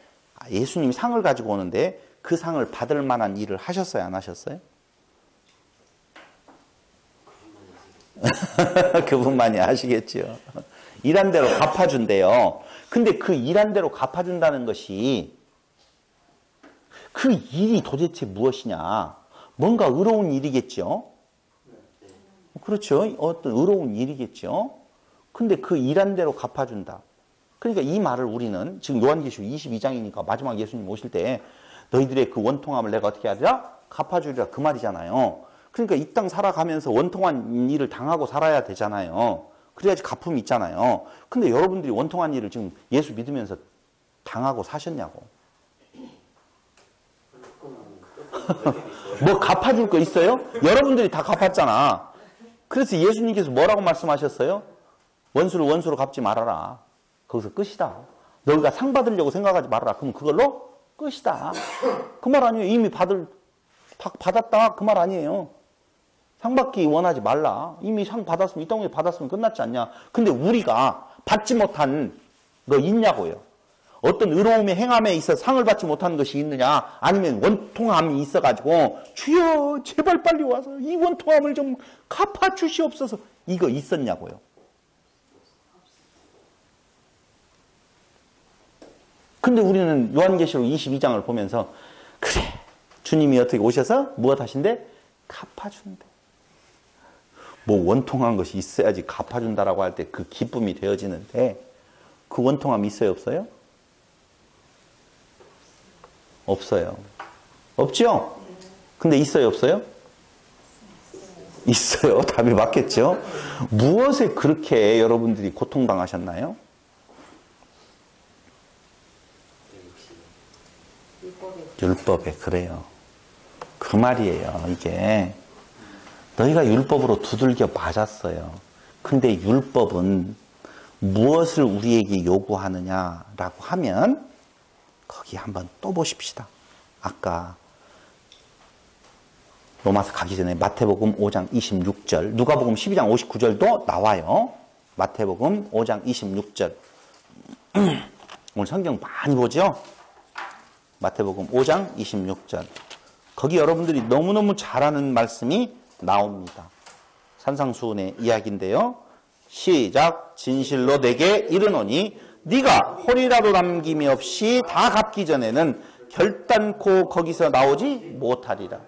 예수님이 상을 가지고 오는데 그 상을 받을 만한 일을 하셨어요? 안 하셨어요? 그분만이 아시겠죠. 일한 대로 갚아준대요. 근데 그 일한 대로 갚아준다는 것이 그 일이 도대체 무엇이냐? 뭔가 의로운 일이겠죠. 그렇죠. 어떤 의로운 일이겠죠. 근데 그 일한 대로 갚아준다. 그러니까 이 말을 우리는 지금 요한계시록 22장이니까 마지막 예수님 오실 때 너희들의 그 원통함을 내가 어떻게 하리라? 갚아주리라. 그 말이잖아요. 그러니까 이 땅 살아가면서 원통한 일을 당하고 살아야 되잖아요. 그래야지 갚음이 있잖아요. 근데 여러분들이 원통한 일을 지금 예수 믿으면서 당하고 사셨냐고. 뭐 갚아줄 거 있어요? 여러분들이 다 갚았잖아. 그래서 예수님께서 뭐라고 말씀하셨어요? 원수를 원수로 갚지 말아라. 거기서 끝이다. 너희가 상 받으려고 생각하지 말아라. 그럼 그걸로 끝이다. 그 말 아니에요. 이미 받았다. 그 말 아니에요. 상 받기 원하지 말라. 이미 상 받았으면, 이 땅에 받았으면 끝났지 않냐. 근데 우리가 받지 못한 거 있냐고요. 어떤 의로움의 행함에 있어 상을 받지 못한 것이 있느냐, 아니면 원통함이 있어가지고 주여 제발 빨리 와서 이 원통함을 좀 갚아 주시옵소서, 이거 있었냐고요. 근데 우리는 요한계시록 22장을 보면서 그래 주님이 어떻게 오셔서 무엇 하신대? 갚아준대. 뭐 원통한 것이 있어야지 갚아준다라고 할 때 그 기쁨이 되어지는데, 그 원통함이 있어요 없어요? 없어요. 없죠? 근데 있어요 없어요? 있어요. 답이 맞겠죠? 무엇에 그렇게 여러분들이 고통당하셨나요? 율법에. 그래요. 그 말이에요. 이게 너희가 율법으로 두들겨 맞았어요. 근데 율법은 무엇을 우리에게 요구하느냐라고 하면 거기 한번 또 보십시다. 아까 로마서 가기 전에 마태복음 5장 26절, 누가복음 12장 59절도 나와요. 마태복음 5장 26절. 오늘 성경 많이 보죠? 마태복음 5장 26절. 거기 여러분들이 너무너무 잘 아는 말씀이 나옵니다. 산상수훈의 이야기인데요. 시작. 진실로 내게 이르노니 네가 홀이라도 남김이 없이 다 갚기 전에는 결단코 거기서 나오지 못하리라.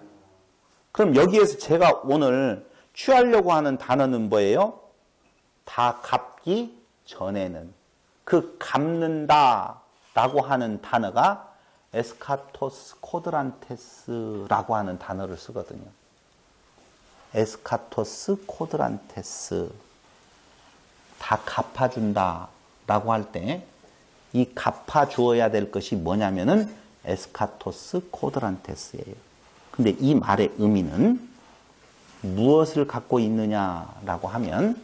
그럼 여기에서 제가 오늘 취하려고 하는 단어는 뭐예요? 다 갚기 전에는. 그 갚는다 라고 하는 단어가 에스카토스 코드란테스라고 하는 단어를 쓰거든요. 에스카토스 코드란테스. 다 갚아준다 라고 할 때 이 갚아주어야 될 것이 뭐냐면은 에스카토스 코드란테스예요. 근데 이 말의 의미는 무엇을 갖고 있느냐라고 하면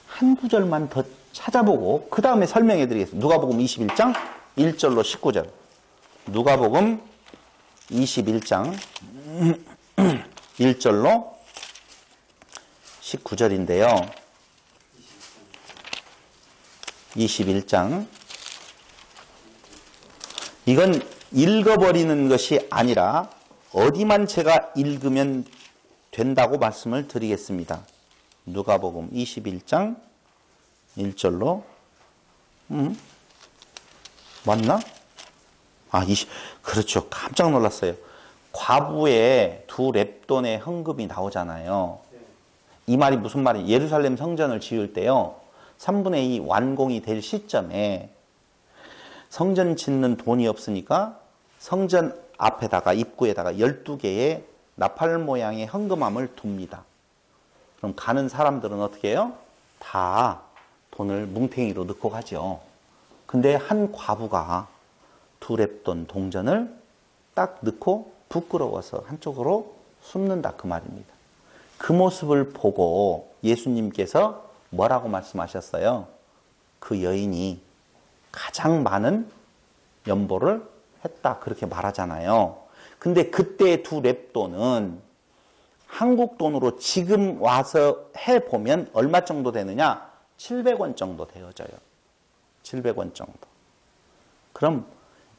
한 구절만 더 찾아보고 그 다음에 설명해 드리겠습니다. 누가복음 21장 1절로 19절. 누가복음 21장 1절로 19절인데요. 21장. 이건 읽어버리는 것이 아니라 어디만 제가 읽으면 된다고 말씀을 드리겠습니다. 누가복음 21장 1절로 맞나? 그렇죠. 깜짝 놀랐어요. 과부의 두 렙돈의 헌금이 나오잖아요. 이 말이 무슨 말이에요? 예루살렘 성전을 지을 때요, 3분의 2 완공이 될 시점에 성전 짓는 돈이 없으니까 성전 앞에다가 입구에다가 12개의 나팔 모양의 헌금함을 둡니다. 그럼 가는 사람들은 어떻게 해요? 다 돈을 뭉탱이로 넣고 가죠. 근데 한 과부가 두 렙돈 동전을 딱 넣고 부끄러워서 한쪽으로 숨는다, 그 말입니다. 그 모습을 보고 예수님께서 뭐라고 말씀하셨어요? 그 여인이 가장 많은 연보를 했다, 그렇게 말하잖아요. 근데 그때 두 렙돈은 한국 돈으로 지금 와서 해보면 얼마 정도 되느냐? 700원 정도 되어져요. 700원 정도. 그럼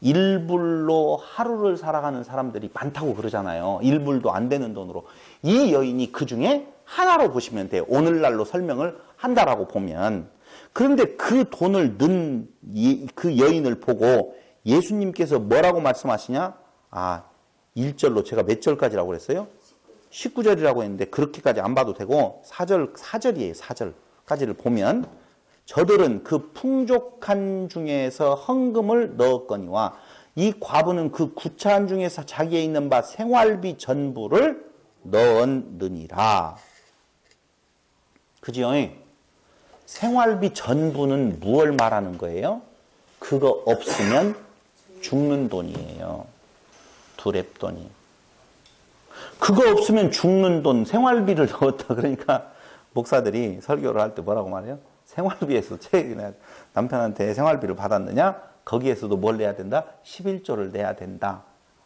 1불로 하루를 살아가는 사람들이 많다고 그러잖아요. 1불도 안 되는 돈으로. 이 여인이 그 중에 하나로 보시면 돼요. 오늘날로 설명을 한다라고 보면. 그런데 그 돈을 넣은 그 여인을 보고 예수님께서 뭐라고 말씀하시냐? 1절로, 제가 몇 절까지라고 그랬어요? 19절이라고 했는데 그렇게까지 안 봐도 되고 4절이에요. 4절까지를 보면 저들은 그 풍족한 중에서 헌금을 넣었거니와 이 과부는 그 구차한 중에서 자기에 있는 바 생활비 전부를 넣었느니라. 그죠? 생활비 전부는 무엇을 말하는 거예요? 그거 없으면 죽는 돈이에요. 두랩돈이. 그거 없으면 죽는 돈, 생활비를 넣었다. 그러니까 목사들이 설교를 할 때 뭐라고 말해요? 생활비에서 남편한테 생활비를 받았느냐? 거기에서도 뭘 내야 된다? 11조를 내야 된다.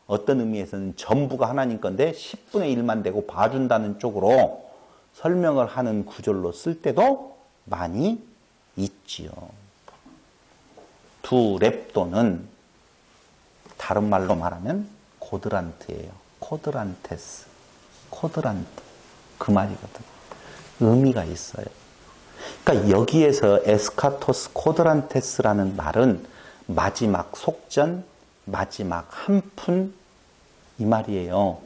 어떤 의미에서는 전부가 하나님 건데 10분의 1만 되고 봐준다는 쪽으로 설명을 하는 구절로 쓸 때도 많이 있지요. 두랩돈은 다른 말로 말하면 고드란트예요. 코드란테스. 코드란트. 그 말이거든. 의미가 있어요. 그러니까 여기에서 에스카토스 코드란테스라는 말은 마지막 속전, 마지막 한푼 이 말이에요.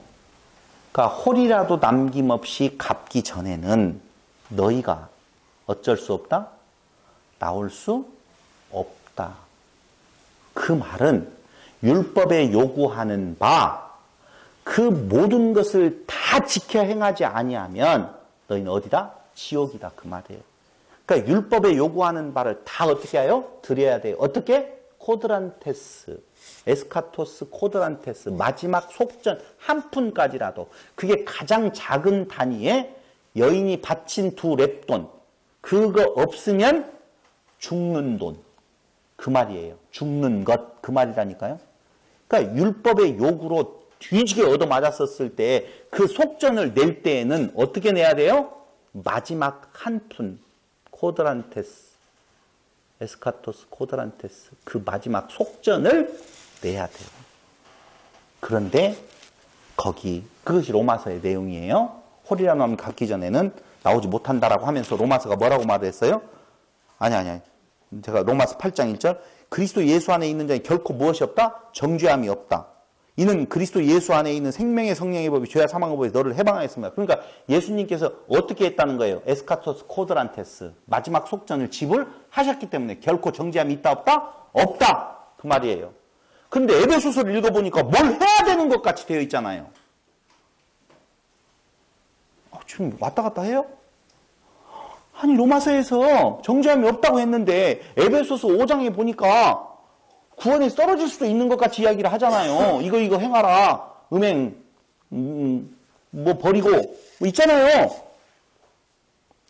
그러니까 홀이라도 남김없이 갚기 전에는 너희가 어쩔 수 없다? 나올 수 없다. 그 말은 율법에 요구하는 바 그 모든 것을 다 지켜 행하지 아니하면 너희는 어디다? 지옥이다. 그 말이에요. 그러니까 율법에 요구하는 바를 다 어떻게 해요? 드려야 돼요. 어떻게? 코드란테스, 에스카토스 코드란테스, 마지막 속전 한 푼까지라도. 그게 가장 작은 단위의 여인이 바친 두랩돈. 그거 없으면 죽는 돈. 그 말이에요. 죽는 것. 그 말이라니까요. 그러니까 율법의 요구로 뒤지게 얻어맞았었을 때 그 속전을 낼 때에는 어떻게 내야 돼요? 마지막 한 푼. 코드란테스. 에스카토스 코드란테스. 그 마지막 속전을 내야 돼요. 그런데 그것이 로마서의 내용이에요. 홀이라는 마음이 갖기 전에는 나오지 못한다라고 하면서 로마서가 뭐라고 말했어요? 아니. 제가 로마서 8장 1절. 그리스도 예수 안에 있는 자는 결코 무엇이 없다? 정죄함이 없다. 이는 그리스도 예수 안에 있는 생명의 성령의 법이 죄와 사망의 법에 너를 해방하였습니다. 그러니까 예수님께서 어떻게 했다는 거예요? 에스카토스 코드란테스. 마지막 속전을 지불하셨기 때문에 결코 정죄함이 있다 없다? 없다. 그 말이에요. 근데 에베소서를 읽어보니까 뭘 해야 되는 것 같이 되어 있잖아요. 지금 왔다 갔다 해요? 아니 로마서에서 정죄함이 없다고 했는데 에베소서 5장에 보니까 구원에서 떨어질 수도 있는 것 같이 이야기를 하잖아요. 이거 행하라. 음행 뭐 버리고 뭐 있잖아요.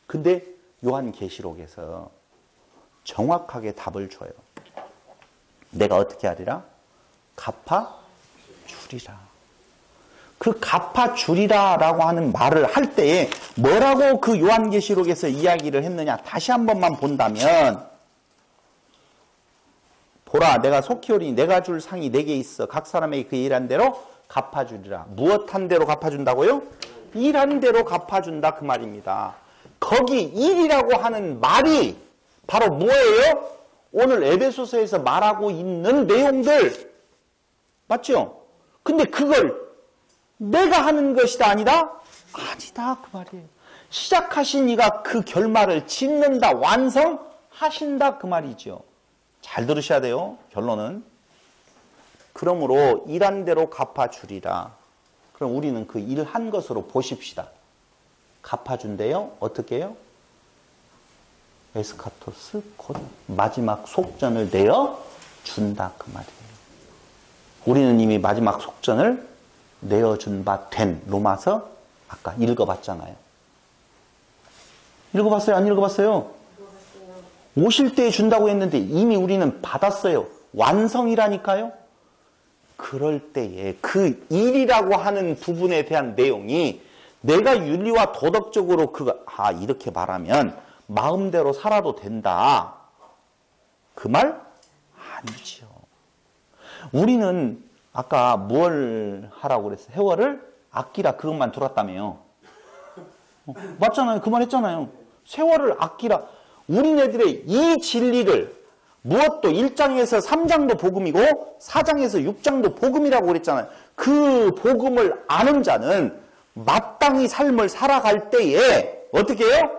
근데 요한계시록에서 정확하게 답을 줘요. 내가 어떻게 하리라? 갚아주리라. 그 갚아주리라 라고 하는 말을 할 때에 뭐라고 그 요한계시록에서 이야기를 했느냐 다시 한 번만 본다면 보라 내가 속히 오리니 내가 줄 상이 내게 있어 각 사람에게 그 일한 대로 갚아주리라. 무엇한 대로 갚아준다고요? 일한 대로 갚아준다 그 말입니다. 거기 일이라고 하는 말이 바로 뭐예요? 오늘 에베소서에서 말하고 있는 내용들 맞죠? 근데 그걸 내가 하는 것이다 아니다? 아니다 그 말이에요. 시작하신 이가 그 결말을 짓는다 완성하신다 그 말이죠. 잘 들으셔야 돼요. 결론은 그러므로 일한 대로 갚아주리라. 그럼 우리는 그 일한 것으로 보십시다. 갚아준대요. 어떻게 해요? 에스카토스 곧 마지막 속전을 내어준다 그 말이에요. 우리는 이미 마지막 속전을 내어준 바 된 로마서 아까 읽어봤잖아요. 읽어봤어요? 안 읽어봤어요? 오실 때에 준다고 했는데 이미 우리는 받았어요. 완성이라니까요. 그럴 때에 그 일이라고 하는 부분에 대한 내용이 내가 윤리와 도덕적으로 이렇게 말하면 마음대로 살아도 된다. 그 말? 아니죠. 우리는 아까 뭘 하라고 그랬어요? 세월을 아끼라 그것만 들었다며요. 맞잖아요. 그 말 했잖아요. 세월을 아끼라. 우리네들의 이 진리를 무엇도 1장에서 3장도 복음이고 4장에서 6장도 복음이라고 그랬잖아요. 그 복음을 아는 자는 마땅히 삶을 살아갈 때에 어떻게 해요?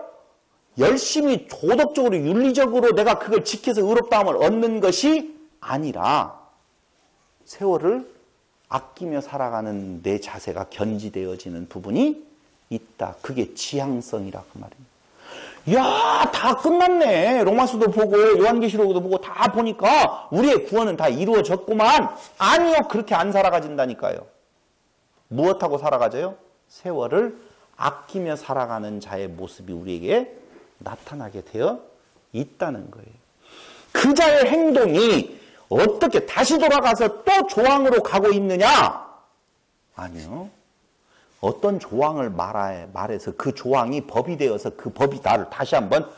열심히 도덕적으로 윤리적으로 내가 그걸 지켜서 의롭다함을 얻는 것이 아니라 세월을 아끼며 살아가는 내 자세가 견지되어지는 부분이 있다. 그게 지향성이라 그 말입니다. 야, 다 끝났네. 로마서도 보고 요한계시록도 보고 다 보니까 우리의 구원은 다 이루어졌구만. 아니요. 그렇게 안 살아가진다니까요. 무엇하고 살아가져요? 세월을 아끼며 살아가는 자의 모습이 우리에게 나타나게 되어 있다는 거예요. 그 자의 행동이 어떻게 다시 돌아가서 또 조항으로 가고 있느냐? 아니요. 어떤 조항을 말해서 그 조항이 법이 되어서 그 법이 나를 다시 한번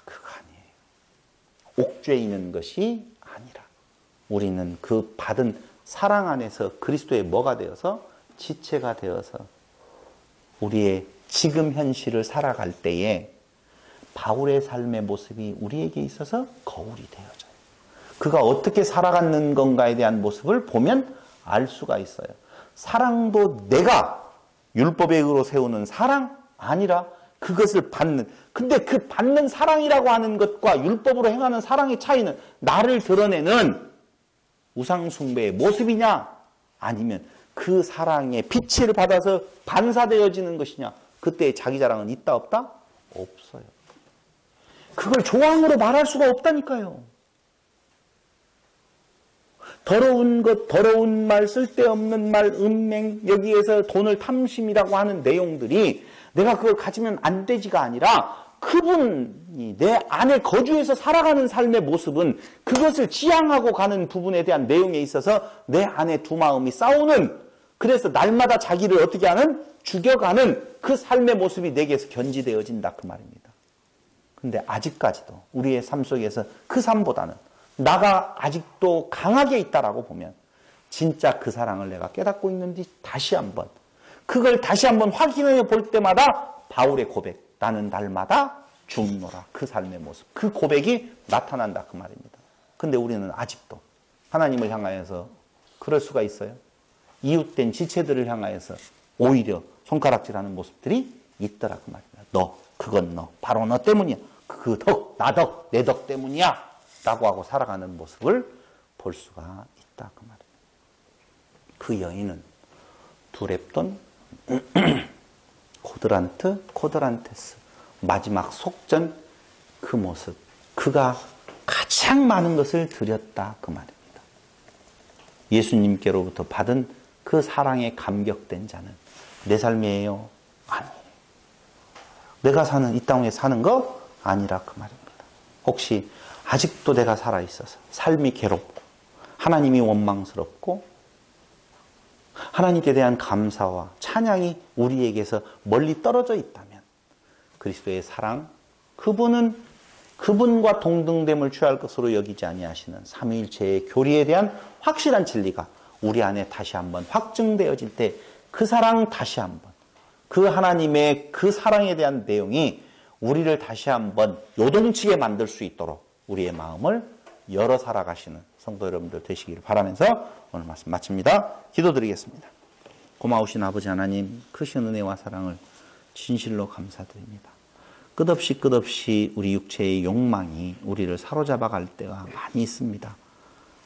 그거 아니에요. 옥죄이는 것이 아니라 우리는 그 받은 사랑 안에서 그리스도의 뭐가 되어서 지체가 되어서 우리의 지금 현실을 살아갈 때에 바울의 삶의 모습이 우리에게 있어서 거울이 되어져요. 그가 어떻게 살아가는 건가에 대한 모습을 보면 알 수가 있어요. 사랑도 내가 율법에 의로 세우는 사랑 아니라 그것을 받는. 근데 그 받는 사랑이라고 하는 것과 율법으로 행하는 사랑의 차이는 나를 드러내는 우상숭배의 모습이냐 아니면 그 사랑의 빛을 받아서 반사되어지는 것이냐. 그때 자기 자랑은 있다 없다? 없어요. 그걸 조항으로 말할 수가 없다니까요. 더러운 것, 더러운 말, 쓸데없는 말, 음행, 여기에서 돈을 탐심이라고 하는 내용들이 내가 그걸 가지면 안 되지가 아니라 그분이 내 안에 거주해서 살아가는 삶의 모습은 그것을 지향하고 가는 부분에 대한 내용에 있어서 내 안에 두 마음이 싸우는, 그래서 날마다 자기를 어떻게 하는? 죽여가는 그 삶의 모습이 내게서 견지되어진다 그 말입니다. 근데 아직까지도 우리의 삶 속에서 그 삶보다는 나가 아직도 강하게 있다라고 보면 진짜 그 사랑을 내가 깨닫고 있는지 다시 한번 그걸 다시 한번 확인해 볼 때마다 바울의 고백, 나는 날마다 죽노라, 그 삶의 모습, 그 고백이 나타난다 그 말입니다. 근데 우리는 아직도 하나님을 향하여서 그럴 수가 있어요. 이웃된 지체들을 향하여서 오히려 손가락질하는 모습들이 있더라 그 말입니다. 너, 그건 너, 바로 너 때문이야. 그 덕, 나 덕, 내 덕 때문이야 라고 하고 살아가는 모습을 볼 수가 있다 그 말입니다. 그 여인은 두렙돈, 코드란테스 마지막 속전 그 모습, 그가 가장 많은 것을 드렸다 그 말입니다. 예수님께로부터 받은 그 사랑에 감격된 자는 내 삶이에요? 아니에요. 내가 사는 이 땅에 사는 거 아니라 그 말입니다. 혹시 아직도 내가 살아있어서 삶이 괴롭고 하나님이 원망스럽고 하나님께 대한 감사와 찬양이 우리에게서 멀리 떨어져 있다면 그리스도의 사랑, 그분과 동등됨을 취할 것으로 여기지 아니하시는 삼위일체의 교리에 대한 확실한 진리가 우리 안에 다시 한번 확증되어질 때 그 사랑 다시 한번, 그 하나님의 그 사랑에 대한 내용이 우리를 다시 한번 요동치게 만들 수 있도록 우리의 마음을 열어 살아가시는 성도 여러분들 되시기를 바라면서 오늘 말씀 마칩니다. 기도드리겠습니다. 고마우신 아버지 하나님, 크신 은혜와 사랑을 진실로 감사드립니다. 끝없이 우리 육체의 욕망이 우리를 사로잡아 갈 때가 많이 있습니다.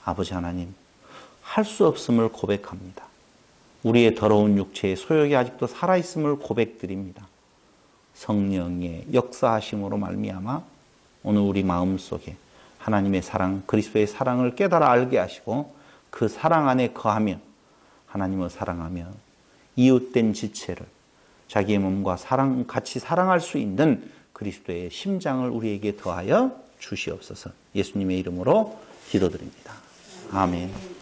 아버지 하나님, 할 수 없음을 고백합니다. 우리의 더러운 육체의 소욕이 아직도 살아있음을 고백드립니다. 성령의 역사하심으로 말미암아 오늘 우리 마음속에 하나님의 사랑, 그리스도의 사랑을 깨달아 알게 하시고 그 사랑 안에 거하며 하나님을 사랑하며 이웃된 지체를 자기의 몸과 같이 사랑할 수 있는 그리스도의 심장을 우리에게 더하여 주시옵소서. 예수님의 이름으로 기도드립니다. 아멘.